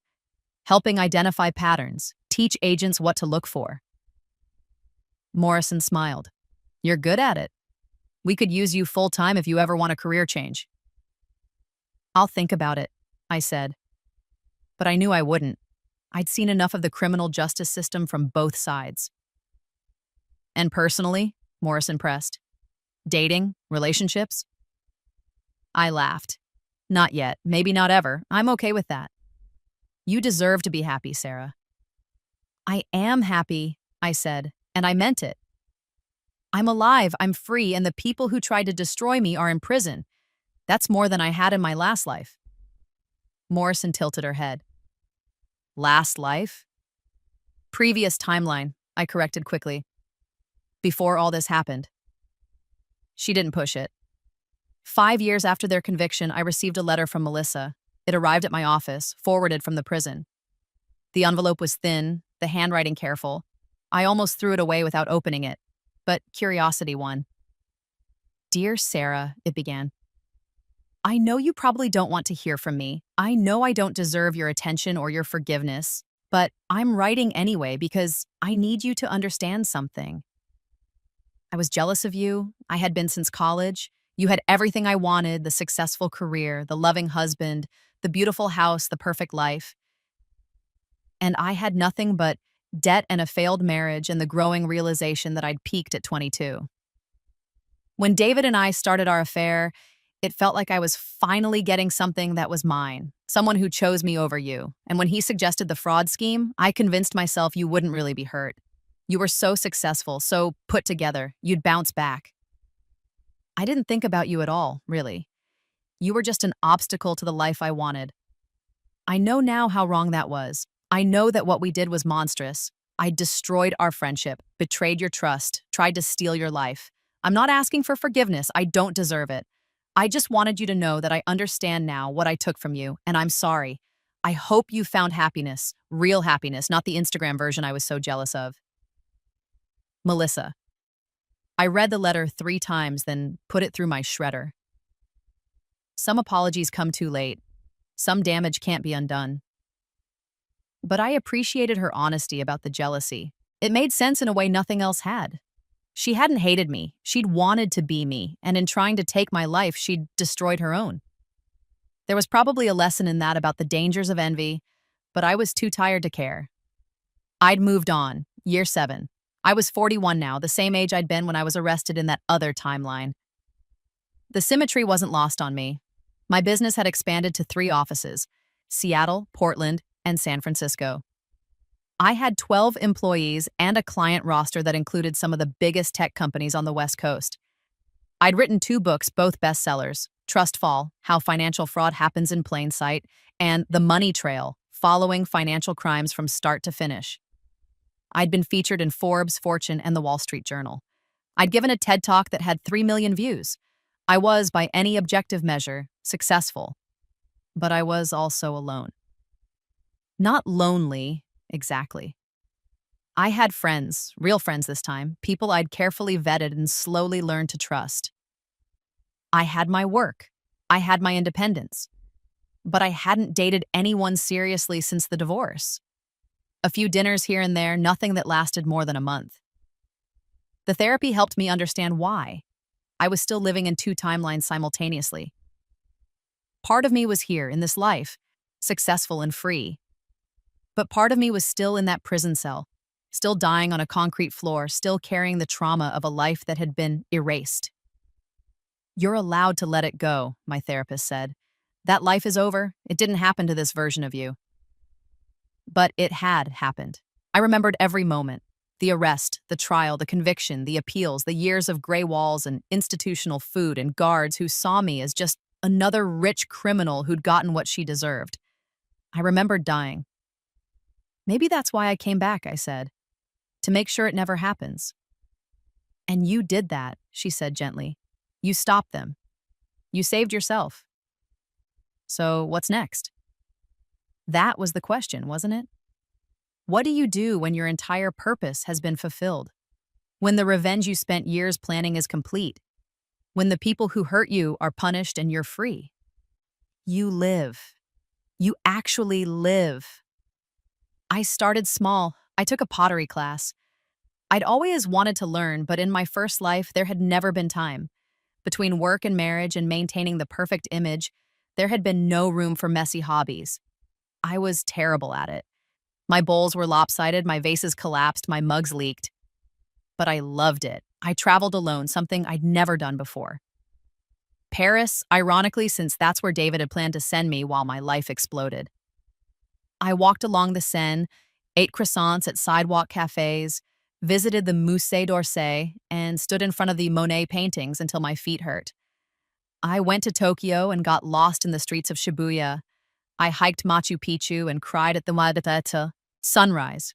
helping identify patterns, teach agents what to look for." Morrison smiled. "You're good at it. We could use you full-time if you ever want a career change." "I'll think about it," I said. But I knew I wouldn't. I'd seen enough of the criminal justice system from both sides. "And personally," Morrison pressed, "dating, relationships?" I laughed. "Not yet, maybe not ever. I'm okay with that." "You deserve to be happy, Sarah." "I am happy," I said, and I meant it. "I'm alive, I'm free, and the people who tried to destroy me are in prison. That's more than I had in my last life." Morrison tilted her head. "Last life?" "Previous timeline," I corrected quickly. "Before all this happened." She didn't push it. 5 years after their conviction, I received a letter from Melissa. It arrived at my office, forwarded from the prison. The envelope was thin, the handwriting careful. I almost threw it away without opening it, but curiosity won. "Dear Sarah," it began. "I know you probably don't want to hear from me. I know I don't deserve your attention or your forgiveness, but I'm writing anyway because I need you to understand something. I was jealous of you. I had been since college. You had everything I wanted, the successful career, the loving husband, the beautiful house, the perfect life. And I had nothing but debt and a failed marriage and the growing realization that I'd peaked at 22. When David and I started our affair, It felt like I was finally getting something that was mine, someone who chose me over you. And when he suggested the fraud scheme, I convinced myself you wouldn't really be hurt. You were so successful, so put together, you'd bounce back. I didn't think about you at all, really. You were just an obstacle to the life I wanted. I know now how wrong that was. I know that what we did was monstrous. I destroyed our friendship, betrayed your trust, tried to steal your life. I'm not asking for forgiveness. I don't deserve it. I just wanted you to know that I understand now what I took from you, and I'm sorry. I hope you found happiness, real happiness, not the Instagram version I was so jealous of. Melissa. I read the letter 3 times, then put it through my shredder. Some apologies come too late. Some damage can't be undone. But I appreciated her honesty about the jealousy. It made sense in a way nothing else had. She hadn't hated me. She'd wanted to be me, and in trying to take my life, she'd destroyed her own. There was probably a lesson in that about the dangers of envy, but I was too tired to care. I'd moved on, year 7. I was 41 now, the same age I'd been when I was arrested in that other timeline. The symmetry wasn't lost on me. My business had expanded to 3 offices: Seattle, Portland, and San Francisco. I had 12 employees and a client roster that included some of the biggest tech companies on the West Coast. I'd written 2 books, both bestsellers: Trust Fall, How Financial Fraud Happens in Plain Sight, and The Money Trail, Following Financial Crimes from Start to Finish. I'd been featured in Forbes, Fortune, and the Wall Street Journal. I'd given a TED Talk that had 3 million views. I was, by any objective measure, successful. But I was also alone. Not lonely, exactly. I had friends, real friends this time, people I'd carefully vetted and slowly learned to trust. I had my work. I had my independence. But I hadn't dated anyone seriously since the divorce. A few dinners here and there, nothing that lasted more than a month. The therapy helped me understand why. I was still living in 2 timelines simultaneously. Part of me was here, in this life, successful and free. But part of me was still in that prison cell, still dying on a concrete floor, still carrying the trauma of a life that had been erased. You're allowed to let it go, my therapist said. That life is over. It didn't happen to this version of you. But it had happened. I remembered every moment. The arrest, the trial, the conviction, the appeals, the years of gray walls and institutional food and guards who saw me as just another rich criminal who'd gotten what she deserved. I remembered dying. Maybe that's why I came back, I said, to make sure it never happens. And you did that, she said gently. You stopped them. You saved yourself. So what's next? That was the question, wasn't it? What do you do when your entire purpose has been fulfilled? When the revenge you spent years planning is complete? When the people who hurt you are punished and you're free? You live. You actually live. I started small. I took a pottery class. I'd always wanted to learn, but in my first life, there had never been time. Between work and marriage and maintaining the perfect image, there had been no room for messy hobbies. I was terrible at it. My bowls were lopsided, my vases collapsed, my mugs leaked. But I loved it. I traveled alone, something I'd never done before. Paris, ironically, since that's where David had planned to send me while my life exploded. I walked along the Seine, ate croissants at sidewalk cafes, visited the Musée d'Orsay, and stood in front of the Monet paintings until my feet hurt. I went to Tokyo and got lost in the streets of Shibuya. I hiked Machu Picchu and cried at the Wadata sunrise.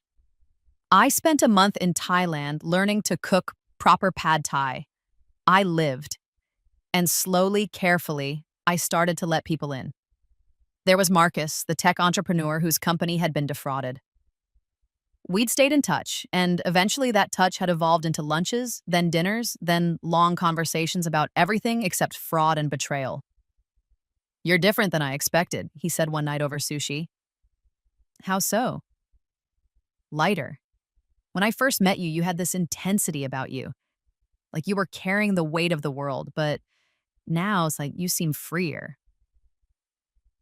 I spent a month in Thailand learning to cook proper pad thai. I lived. And slowly, carefully, I started to let people in. There was Marcus, the tech entrepreneur whose company had been defrauded. We'd stayed in touch, and eventually that touch had evolved into lunches, then dinners, then long conversations about everything except fraud and betrayal. You're different than I expected, he said one night over sushi. How so? Lighter. When I first met you, you had this intensity about you. Like you were carrying the weight of the world, but now it's like you seem freer.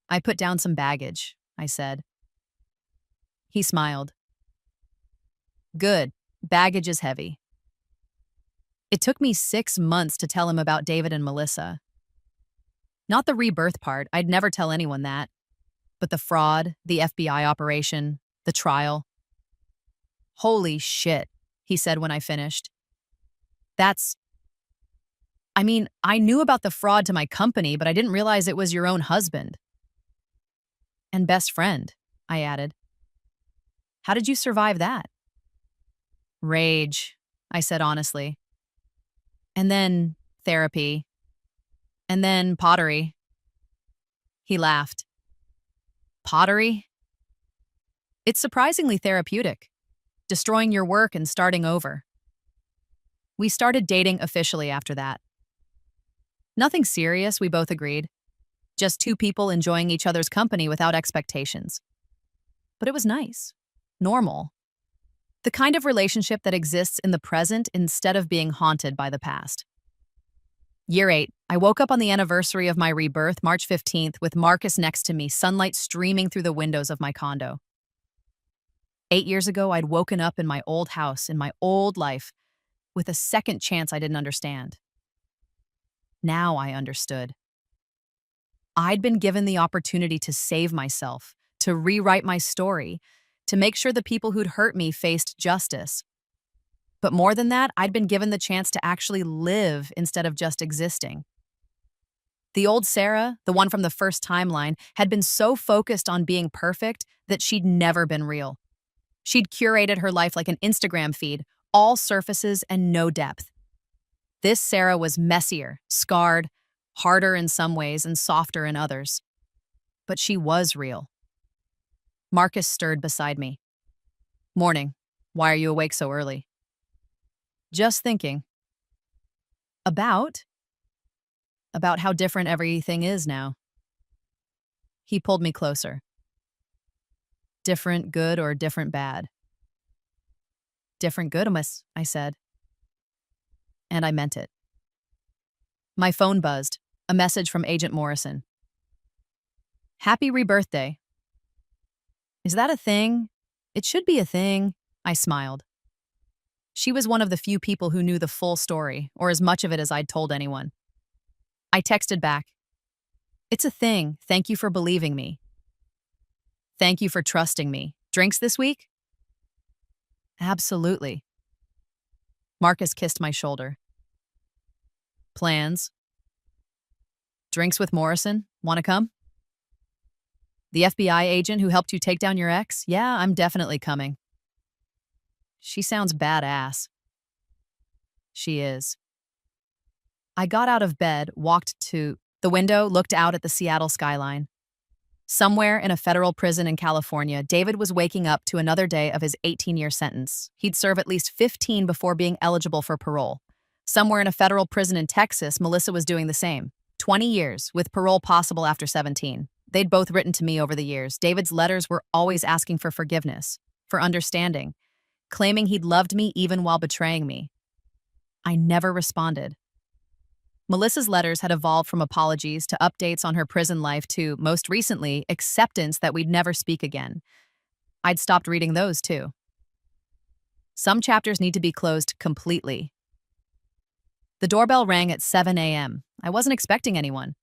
I put down some baggage, I said. He smiled. Good. Baggage is heavy. It took me 6 months to tell him about David and Melissa. Not the rebirth part, I'd never tell anyone that. But the fraud, the FBI operation, the trial. Holy shit, he said when I finished. That's. I mean, I knew about the fraud to my company, but I didn't realize it was your own husband. And best friend, I added. How did you survive that? Rage, I said honestly. And then therapy. And then pottery. He laughed. Pottery? It's surprisingly therapeutic, destroying your work and starting over. We started dating officially after that. Nothing serious, we both agreed. Just two people enjoying each other's company without expectations. But it was nice. Normal. The kind of relationship that exists in the present instead of being haunted by the past. Year 8, I woke up on the anniversary of my rebirth, March 15th, with Marcus next to me, sunlight streaming through the windows of my condo. 8 years ago, I'd woken up in my old house, in my old life, with a second chance I didn't understand. Now I understood. I'd been given the opportunity to save myself, to rewrite my story, to make sure the people who'd hurt me faced justice. But more than that, I'd been given the chance to actually live instead of just existing. The old Sarah, the one from the first timeline, had been so focused on being perfect that she'd never been real. She'd curated her life like an Instagram feed, all surfaces and no depth. This Sarah was messier, scarred, harder in some ways and softer in others. But she was real. Marcus stirred beside me. Morning. Why are you awake so early? Just thinking. About how different everything is now. He pulled me closer. Different good or different bad? Different good, I said. And I meant it. My phone buzzed, a message from Agent Morrison. Happy rebirthday. Is that a thing? It should be a thing, I smiled. She was one of the few people who knew the full story, or as much of it as I'd told anyone. I texted back. It's a thing. Thank you for believing me. Thank you for trusting me. Drinks this week? Absolutely. Marcus kissed my shoulder. Plans? Drinks with Morrison? Want to come? The FBI agent who helped you take down your ex? Yeah, I'm definitely coming. She sounds badass. She is. I got out of bed, walked to the window, looked out at the Seattle skyline. Somewhere in a federal prison in California, David was waking up to another day of his 18-year sentence. He'd serve at least 15 before being eligible for parole. Somewhere in a federal prison in Texas, Melissa was doing the same. 20 years, with parole possible after 17. They'd both written to me over the years. David's letters were always asking for forgiveness, for understanding, claiming he'd loved me even while betraying me. I never responded. Melissa's letters had evolved from apologies to updates on her prison life to, most recently, acceptance that we'd never speak again. I'd stopped reading those, too. Some chapters need to be closed completely. The doorbell rang at 7 a.m. I wasn't expecting anyone.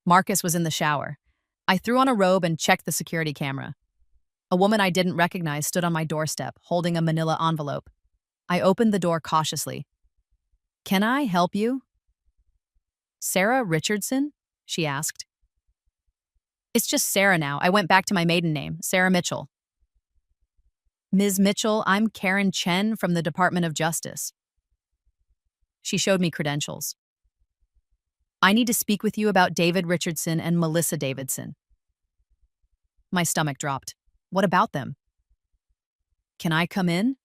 Marcus was in the shower. I threw on a robe and checked the security camera. A woman I didn't recognize stood on my doorstep, holding a manila envelope. I opened the door cautiously. Can I help you? Sarah Richardson? She asked. It's just Sarah now. I went back to my maiden name, Sarah Mitchell. Ms. Mitchell, I'm Karen Chen from the Department of Justice. She showed me credentials. I need to speak with you about David Richardson and Melissa Davidson. My stomach dropped. What about them? Can I come in?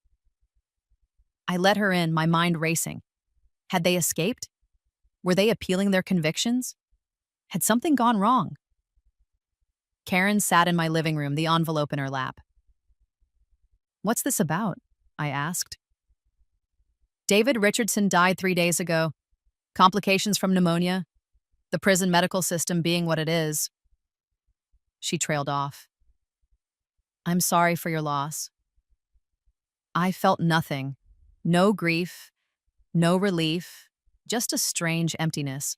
I let her in, my mind racing. Had they escaped? Were they appealing their convictions? Had something gone wrong? Karen sat in my living room, the envelope in her lap. What's this about? I asked. David Richardson died 3 days ago. Complications from pneumonia. The prison medical system being what it is. She trailed off. I'm sorry for your loss. I felt nothing. No grief, no relief, just a strange emptiness.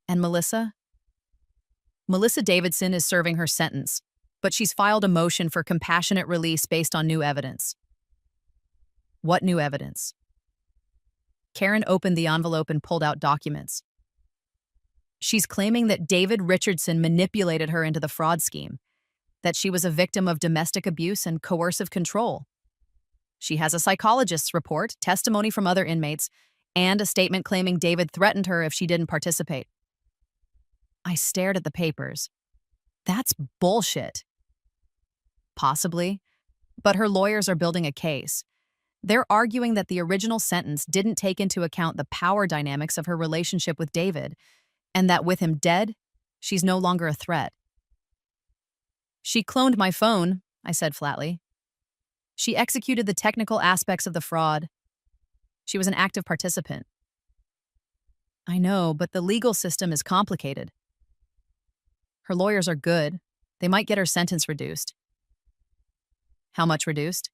And Melissa? Melissa Davidson is serving her sentence, but she's filed a motion for compassionate release based on new evidence. What new evidence? Karen opened the envelope and pulled out documents. She's claiming that David Richardson manipulated her into the fraud scheme, that she was a victim of domestic abuse and coercive control. She has a psychologist's report, testimony from other inmates, and a statement claiming David threatened her if she didn't participate. I stared at the papers. That's bullshit. Possibly, but her lawyers are building a case. They're arguing that the original sentence didn't take into account the power dynamics of her relationship with David, and that with him dead, she's no longer a threat. She cloned my phone, I said flatly. She executed the technical aspects of the fraud. She was an active participant. I know, but the legal system is complicated. Her lawyers are good. They might get her sentence reduced. How much reduced?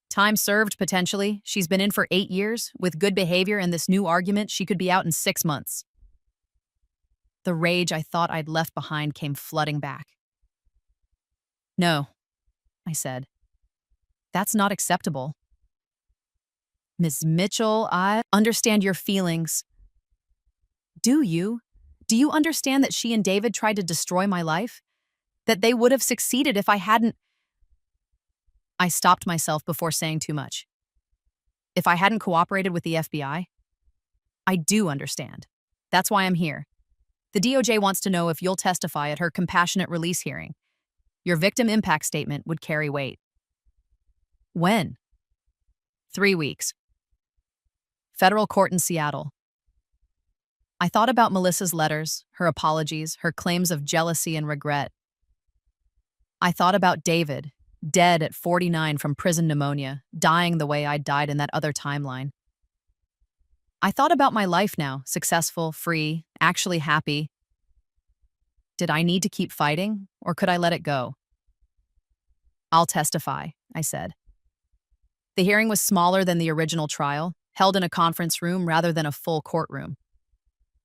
Time served, potentially. She's been in for 8 years. With good behavior and this new argument, she could be out in 6 months. The rage I thought I'd left behind came flooding back. No, I said. That's not acceptable. Ms. Mitchell, I understand your feelings. Do you? Do you understand that she and David tried to destroy my life? That they would have succeeded if I hadn't... I stopped myself before saying too much. If I hadn't cooperated with the FBI? I do understand. That's why I'm here. The DOJ wants to know if you'll testify at her compassionate release hearing. Your victim impact statement would carry weight. When? 3 weeks. Federal court in Seattle. I thought about Melissa's letters, her apologies, her claims of jealousy and regret. I thought about David, dead at 49 from prison pneumonia, dying the way I died in that other timeline. I thought about my life now, successful, free, actually happy. Did I need to keep fighting, or could I let it go? I'll testify, I said. The hearing was smaller than the original trial, held in a conference room rather than a full courtroom.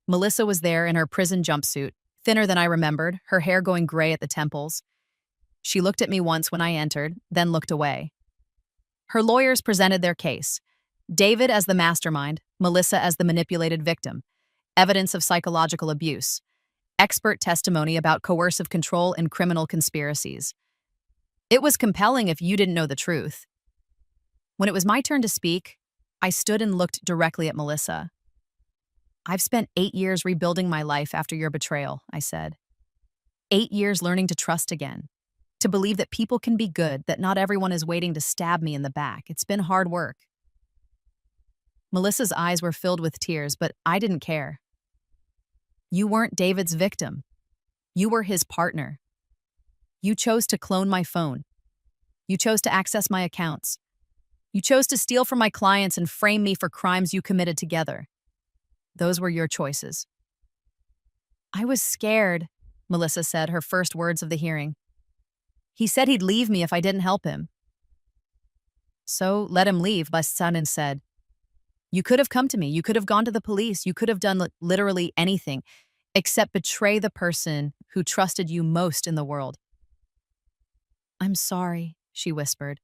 Melissa was there in her prison jumpsuit, thinner than I remembered, her hair going gray at the temples. She looked at me once when I entered, then looked away. Her lawyers presented their case. David as the mastermind, Melissa as the manipulated victim. Evidence of psychological abuse. Expert testimony about coercive control and criminal conspiracies. It was compelling if you didn't know the truth. When it was my turn to speak, I stood and looked directly at Melissa. I've spent 8 years rebuilding my life after your betrayal, I said. 8 years learning to trust again. To believe that people can be good, that not everyone is waiting to stab me in the back. It's been hard work. Melissa's eyes were filled with tears, but I didn't care. You weren't David's victim. You were his partner. You chose to clone my phone. You chose to access my accounts. You chose to steal from my clients and frame me for crimes you committed together. Those were your choices. I was scared, Melissa said, her first words of the hearing. He said he'd leave me if I didn't help him. So let him leave, Basanin said. You could have come to me. You could have gone to the police. You could have done literally anything except betray the person who trusted you most in the world. I'm sorry, she whispered.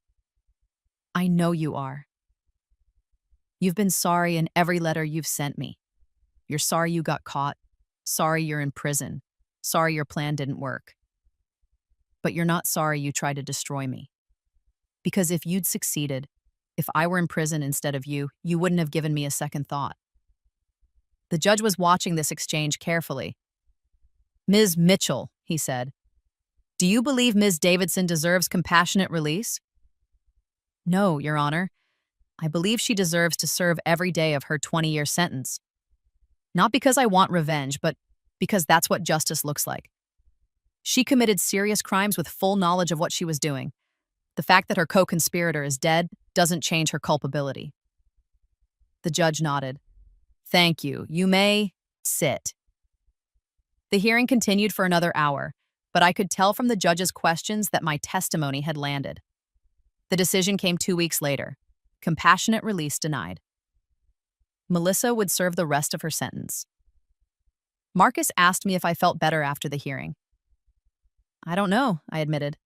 I know you are. You've been sorry in every letter you've sent me. You're sorry you got caught. Sorry you're in prison. Sorry your plan didn't work. But you're not sorry you tried to destroy me. Because if you'd succeeded, if I were in prison instead of you, you wouldn't have given me a second thought. The judge was watching this exchange carefully. Ms. Mitchell, he said, do you believe Ms. Davidson deserves compassionate release? No, Your Honor. I believe she deserves to serve every day of her 20-year sentence. Not because I want revenge, but because that's what justice looks like. She committed serious crimes with full knowledge of what she was doing. The fact that her co-conspirator is dead doesn't change her culpability. The judge nodded. Thank you. You may sit. The hearing continued for another hour, but I could tell from the judge's questions that my testimony had landed. The decision came 2 weeks later. Compassionate release denied. Melissa would serve the rest of her sentence. Marcus asked me if I felt better after the hearing. I don't know, I admitted.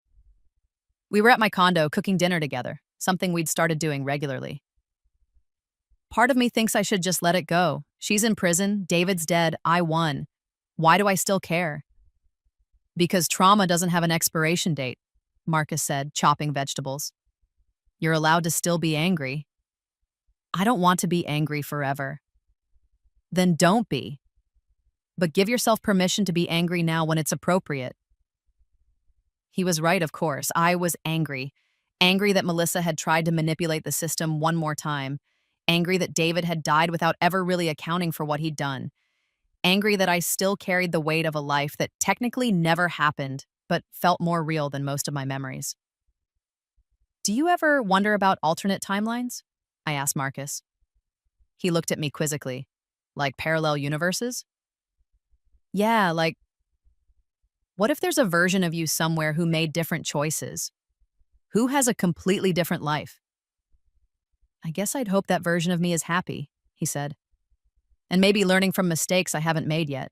We were at my condo cooking dinner together, something we'd started doing regularly. Part of me thinks I should just let it go. She's in prison, David's dead, I won. Why do I still care? Because trauma doesn't have an expiration date, Marcus said, chopping vegetables. You're allowed to still be angry. I don't want to be angry forever. Then don't be. But give yourself permission to be angry now when it's appropriate. He was right, of course. I was angry. Angry that Melissa had tried to manipulate the system one more time. Angry that David had died without ever really accounting for what he'd done. Angry that I still carried the weight of a life that technically never happened, but felt more real than most of my memories. Do you ever wonder about alternate timelines? I asked Marcus. He looked at me quizzically. Like parallel universes? Yeah, like, what if there's a version of you somewhere who made different choices? Who has a completely different life? I guess I'd hope that version of me is happy, he said. And maybe learning from mistakes I haven't made yet.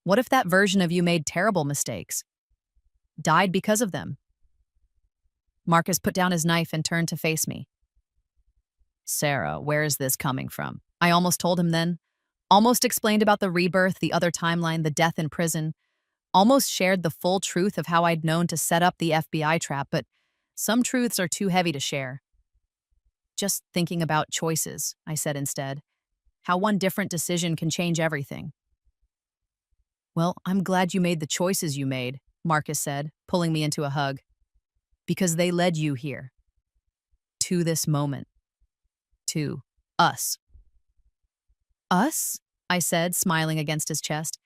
What if that version of you made terrible mistakes? Died because of them? Marcus put down his knife and turned to face me. Sarah, where is this coming from? I almost told him then. Almost explained about the rebirth, the other timeline, the death in prison. Almost shared the full truth of how I'd known to set up the FBI trap, but some truths are too heavy to share. Just thinking about choices, I said instead. How one different decision can change everything. Well, I'm glad you made the choices you made, Marcus said, pulling me into a hug. Because they led you here. To this moment. To us. Us? I said, smiling against his chest.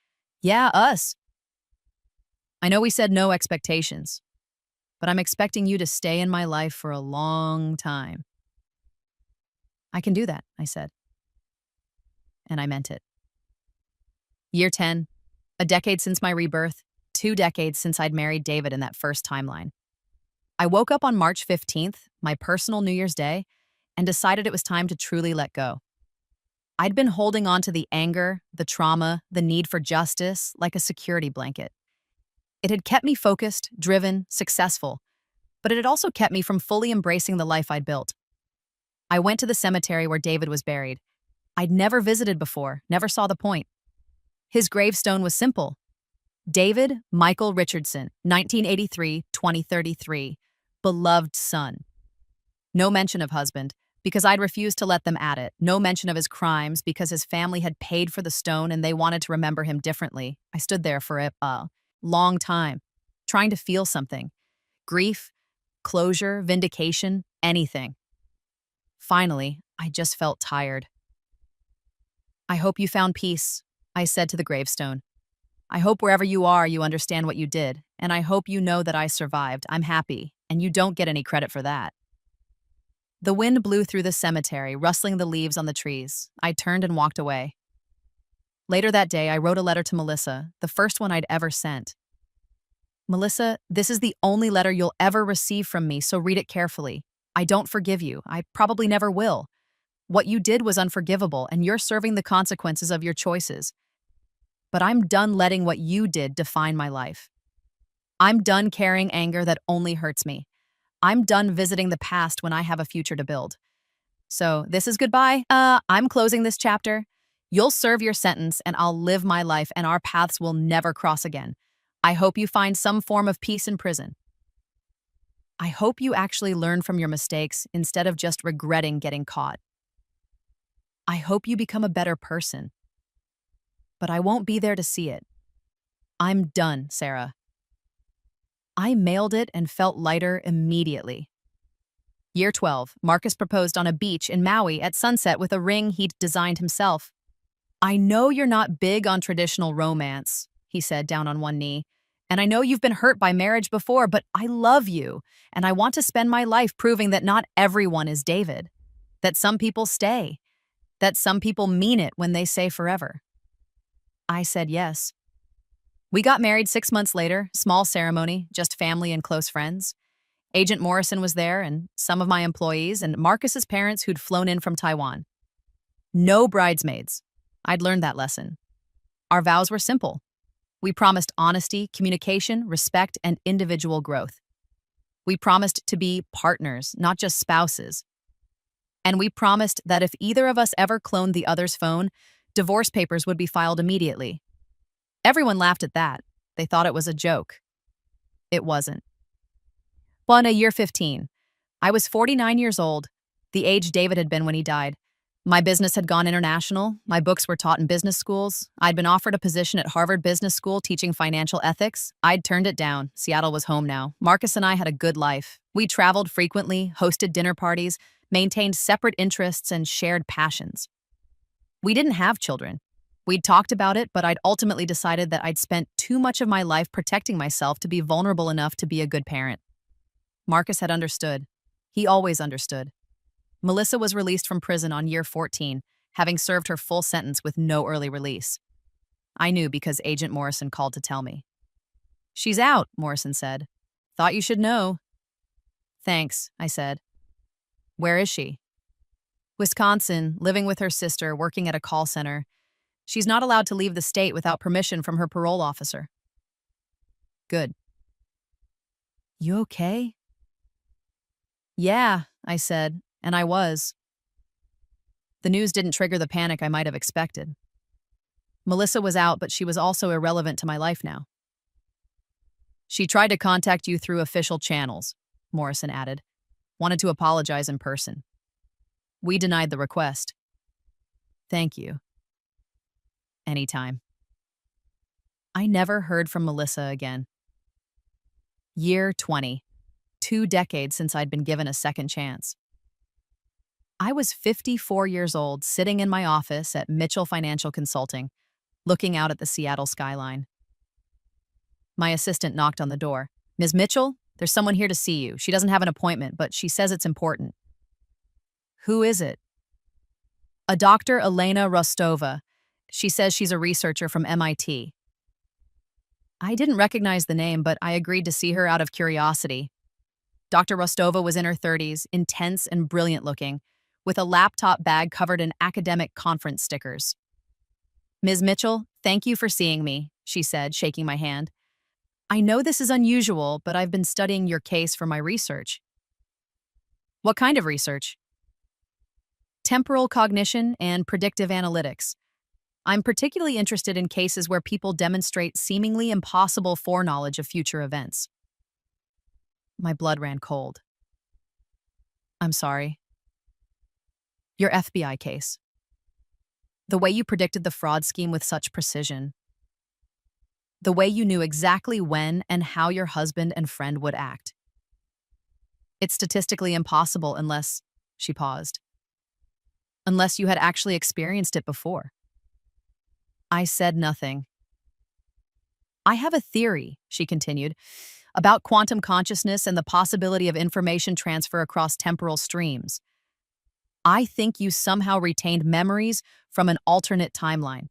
Yeah, us. I know we said no expectations, but I'm expecting you to stay in my life for a long time. I can do that, I said. And I meant it. Year 10, a decade since my rebirth, 2 decades since I'd married David in that first timeline. I woke up on March 15th, my personal New Year's Day, and decided it was time to truly let go. I'd been holding on to the anger, the trauma, the need for justice like a security blanket. It had kept me focused, driven, successful, but it had also kept me from fully embracing the life I'd built. I went to the cemetery where David was buried. I'd never visited before, never saw the point. His gravestone was simple. David Michael Richardson, 1983-2033, beloved son. No mention of husband, because I'd refused to let them at it. No mention of his crimes, because his family had paid for the stone and they wanted to remember him differently. I stood there for a long time, trying to feel something. Grief, closure, vindication, anything. Finally, I just felt tired. I hope you found peace, I said to the gravestone. I hope wherever you are, you understand what you did, and I hope you know that I survived. I'm happy, and you don't get any credit for that. The wind blew through the cemetery, rustling the leaves on the trees. I turned and walked away. Later that day, I wrote a letter to Melissa, the first one I'd ever sent. Melissa, this is the only letter you'll ever receive from me, so read it carefully. I don't forgive you. I probably never will. What you did was unforgivable, and you're serving the consequences of your choices. But I'm done letting what you did define my life. I'm done carrying anger that only hurts me. I'm done visiting the past when I have a future to build. So this is goodbye. I'm closing this chapter. You'll serve your sentence and I'll live my life and our paths will never cross again. I hope you find some form of peace in prison. I hope you actually learn from your mistakes instead of just regretting getting caught. I hope you become a better person. But I won't be there to see it. I'm done, Sarah. I mailed it and felt lighter immediately. Year 12, Marcus proposed on a beach in Maui at sunset with a ring he'd designed himself. I know you're not big on traditional romance, he said down on one knee, and I know you've been hurt by marriage before, but I love you, and I want to spend my life proving that not everyone is David, that some people stay, that some people mean it when they say forever. I said yes. We got married 6 months later, small ceremony, just family and close friends. Agent Morrison was there and some of my employees and Marcus's parents who'd flown in from Taiwan. No bridesmaids. I'd learned that lesson. Our vows were simple. We promised honesty, communication, respect, and individual growth. We promised to be partners, not just spouses. And we promised that if either of us ever cloned the other's phone, divorce papers would be filed immediately. Everyone laughed at that. They thought it was a joke. It wasn't. Well, in a year 15, I was 49 years old, the age David had been when he died. My business had gone international. My books were taught in business schools. I'd been offered a position at Harvard Business School teaching financial ethics. I'd turned it down. Seattle was home now. Marcus and I had a good life. We traveled frequently, hosted dinner parties, maintained separate interests, and shared passions. We didn't have children. We'd talked about it, but I'd ultimately decided that I'd spent too much of my life protecting myself to be vulnerable enough to be a good parent. Marcus had understood. He always understood. Melissa was released from prison on year 14, having served her full sentence with no early release. I knew because Agent Morrison called to tell me. "She's out," Morrison said. "Thought you should know." "Thanks," I said. "Where is she?" "Wisconsin, living with her sister, working at a call center. She's not allowed to leave the state without permission from her parole officer." "Good." "You okay?" "Yeah," I said, and I was. The news didn't trigger the panic I might have expected. Melissa was out, but she was also irrelevant to my life now. "She tried to contact you through official channels," Morrison added. "Wanted to apologize in person. We denied the request." "Thank you." "Anytime." I never heard from Melissa again. Year 20. 2 decades since I'd been given a second chance. I was 54 years old, sitting in my office at Mitchell Financial Consulting, looking out at the Seattle skyline. My assistant knocked on the door. "Ms. Mitchell, there's someone here to see you. She doesn't have an appointment, but she says it's important." "Who is it?" "A Dr. Elena Rostova. She says she's a researcher from MIT." I didn't recognize the name, but I agreed to see her out of curiosity. Dr. Rostova was in her 30s, intense and brilliant looking, with a laptop bag covered in academic conference stickers. "Ms. Mitchell, thank you for seeing me," she said, shaking my hand. "I know this is unusual, but I've been studying your case for my research." "What kind of research?" "Temporal cognition and predictive analytics. I'm particularly interested in cases where people demonstrate seemingly impossible foreknowledge of future events." My blood ran cold. "I'm sorry." "Your FBI case. The way you predicted the fraud scheme with such precision. The way you knew exactly when and how your husband and friend would act. It's statistically impossible unless," she paused, "unless you had actually experienced it before." I said nothing. "I have a theory," she continued, "about quantum consciousness and the possibility of information transfer across temporal streams. I think you somehow retained memories from an alternate timeline.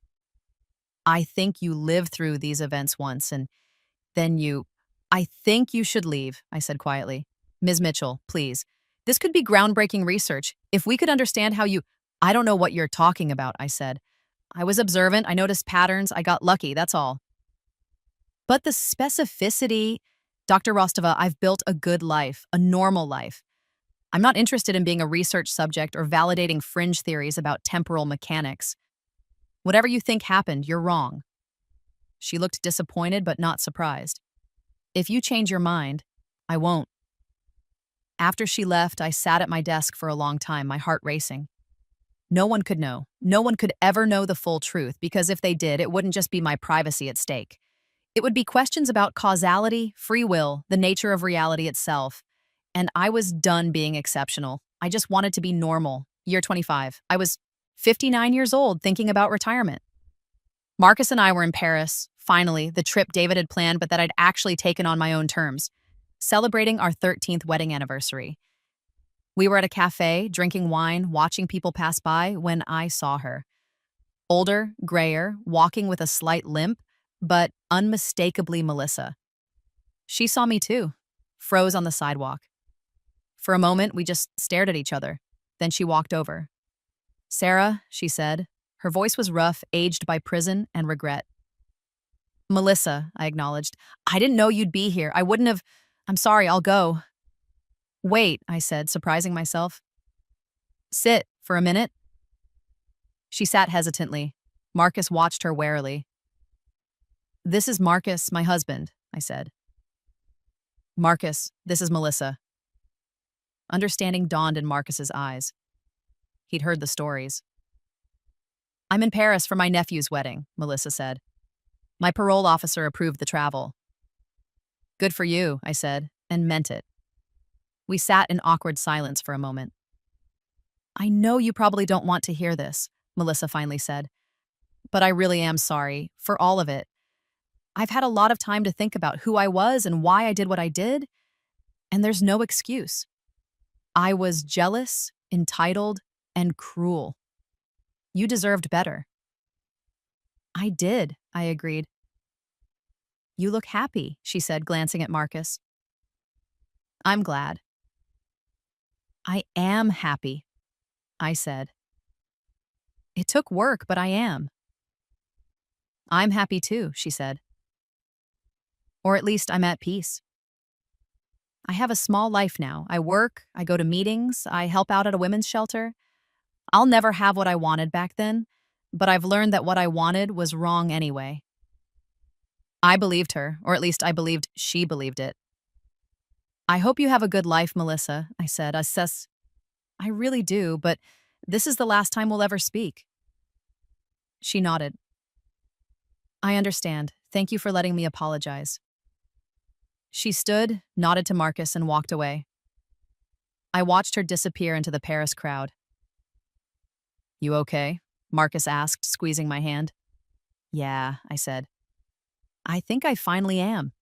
I think you lived through these events once, and then you—" "I think you should leave," I said quietly. "Ms. Mitchell, please. This could be groundbreaking research. If we could understand how you—" "I don't know what you're talking about," I said. "I was observant, I noticed patterns, I got lucky, that's all." "But the specificity—" "Dr. Rostova, I've built a good life, a normal life. I'm not interested in being a research subject or validating fringe theories about temporal mechanics. Whatever you think happened, you're wrong." She looked disappointed but not surprised. "If you change your mind, I won't." After she left, I sat at my desk for a long time, my heart racing. No one could know. No one could ever know the full truth, because if they did, it wouldn't just be my privacy at stake. It would be questions about causality, free will, the nature of reality itself. And I was done being exceptional. I just wanted to be normal. Year 25. I was 59 years old, thinking about retirement. Marcus and I were in Paris, finally, the trip David had planned but that I'd actually taken on my own terms, celebrating our 13th wedding anniversary. We were at a cafe, drinking wine, watching people pass by when I saw her. Older, grayer, walking with a slight limp, but unmistakably Melissa. She saw me too, froze on the sidewalk. For a moment, we just stared at each other. Then she walked over. "Sarah," she said. Her voice was rough, aged by prison and regret. Melissa, I acknowledged. I didn't know you'd be here. I wouldn't have. I'm sorry, I'll go. Wait, I said, surprising myself. Sit for a minute. She sat hesitantly. Marcus watched her warily. This is Marcus, my husband, I said. Marcus, this is Melissa. Understanding dawned in Marcus's eyes. He'd heard the stories. I'm in Paris for my nephew's wedding, Melissa said. My parole officer approved the travel. Good for you, I said, and meant it. We sat in awkward silence for a moment. I know you probably don't want to hear this, Melissa finally said, but I really am sorry for all of it. I've had a lot of time to think about who I was and why I did what I did, and there's no excuse. I was jealous, entitled, and cruel. You deserved better. I did, I agreed. You look happy, she said, glancing at Marcus. I'm glad. I am happy, I said. It took work, but I am. I'm happy too, she said. Or at least I'm at peace. I have a small life now. I work, I go to meetings, I help out at a women's shelter. I'll never have what I wanted back then, but I've learned that what I wanted was wrong anyway. I believed her, or at least I believed she believed it. I hope you have a good life, Melissa, I said. I really do, but this is the last time we'll ever speak. She nodded. I understand. Thank you for letting me apologize. She stood, nodded to Marcus, and walked away. I watched her disappear into the Paris crowd. You okay? Marcus asked, squeezing my hand. Yeah, I said. I think I finally am.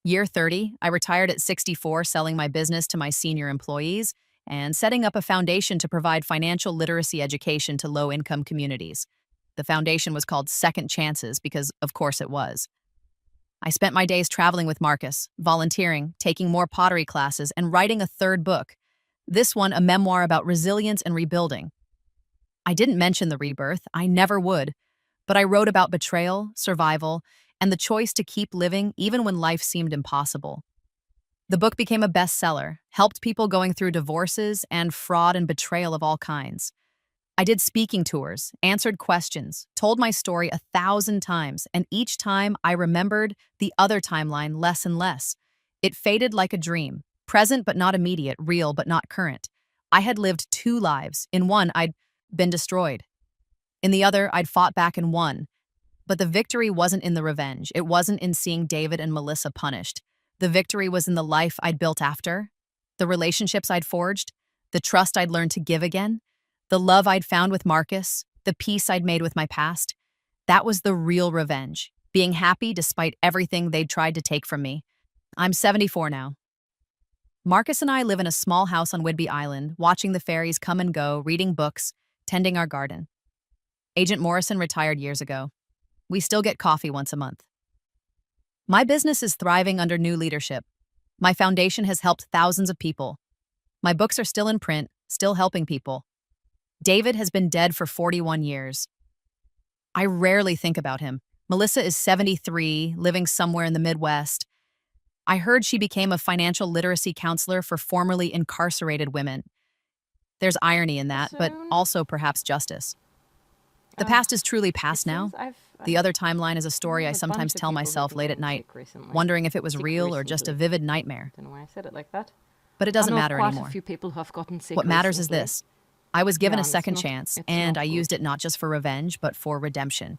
Year 30, I retired at 64, selling my business to my senior employees and setting up a foundation to provide financial literacy education to low-income communities. The foundation was called Second Chances because, of course, it was. I spent my days traveling with Marcus, volunteering, taking more pottery classes, and writing a third book. This one, a memoir about resilience and rebuilding. I didn't mention the rebirth, I never would, but I wrote about betrayal, survival, and the choice to keep living even when life seemed impossible. The book became a bestseller, helped people going through divorces and fraud and betrayal of all kinds. I did speaking tours, answered questions, told my story 1,000 times, and each time I remembered the other timeline less and less. It faded like a dream, present but not immediate, real but not current. I had lived 2 lives. In one, I'd been destroyed. In the other, I'd fought back and won. But the victory wasn't in the revenge. It wasn't in seeing David and Melissa punished. The victory was in the life I'd built after, the relationships I'd forged, the trust I'd learned to give again, the love I'd found with Marcus, the peace I'd made with my past. That was the real revenge, being happy despite everything they'd tried to take from me. I'm 74 now. Marcus and I live in a small house on Whidbey Island, watching the ferries come and go, reading books, tending our garden. Agent Morrison retired years ago. We still get coffee once a month. My business is thriving under new leadership. My foundation has helped thousands of people. My books are still in print, still helping people. David has been dead for 41 years. I rarely think about him. Melissa is 73, living somewhere in the Midwest. I heard she became a financial literacy counselor for formerly incarcerated women. There's irony in that, but also perhaps justice. The past is truly past now. The other timeline is a story I sometimes tell myself late at night, wondering if it was real or just a vivid nightmare. I don't know why I said it like that. But it doesn't matter anymore. A few people have gotten sick What matters is recently. this. I was given Yeah, a it's second not- chance, it's and not I good. used it not just for revenge, but for redemption.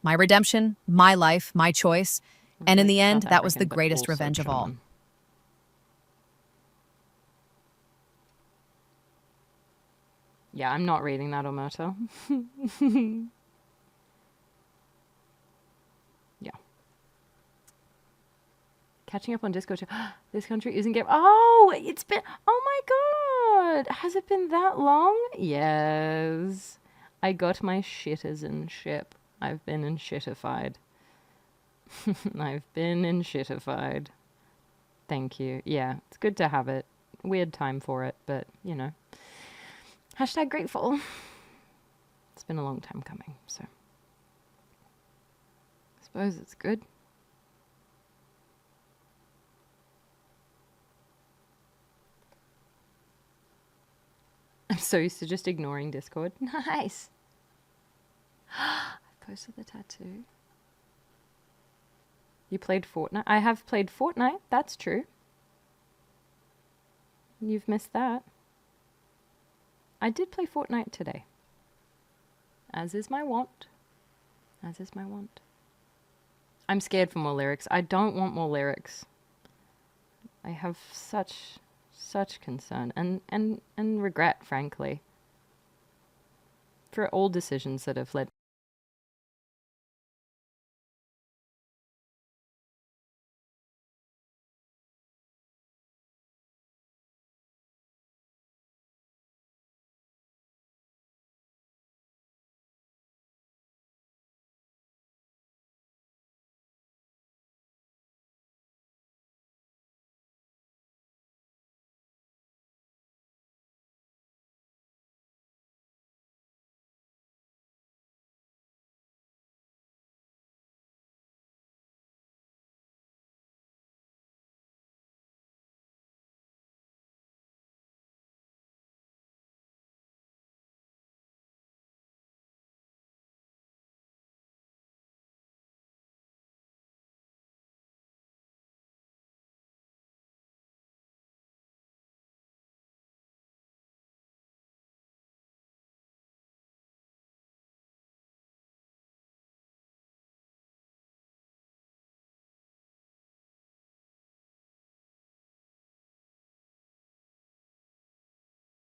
My redemption, my life, my choice, and in the South end, that was the African, but greatest also revenge of all. German. Yeah, I'm not reading that, Omoto. Yeah. Catching up on Disco too. This country isn't game. Oh, it's been. Oh my god. Has it been that long? Yes. I got my shitizenship. I've been in shitified. I've been in shitified. Thank you. Yeah, it's good to have it. Weird time for it, but you know. Hashtag grateful. It's been a long time coming, so. It's suppose it's good. I'm so used to just ignoring Discord. Nice. I posted the tattoo. You played Fortnite? I have played Fortnite. That's true. You've missed that. I did play Fortnite today. As is my wont. As is my wont. I'm scared for more lyrics. I don't want more lyrics. I have such concern and regret, frankly, for all decisions that have led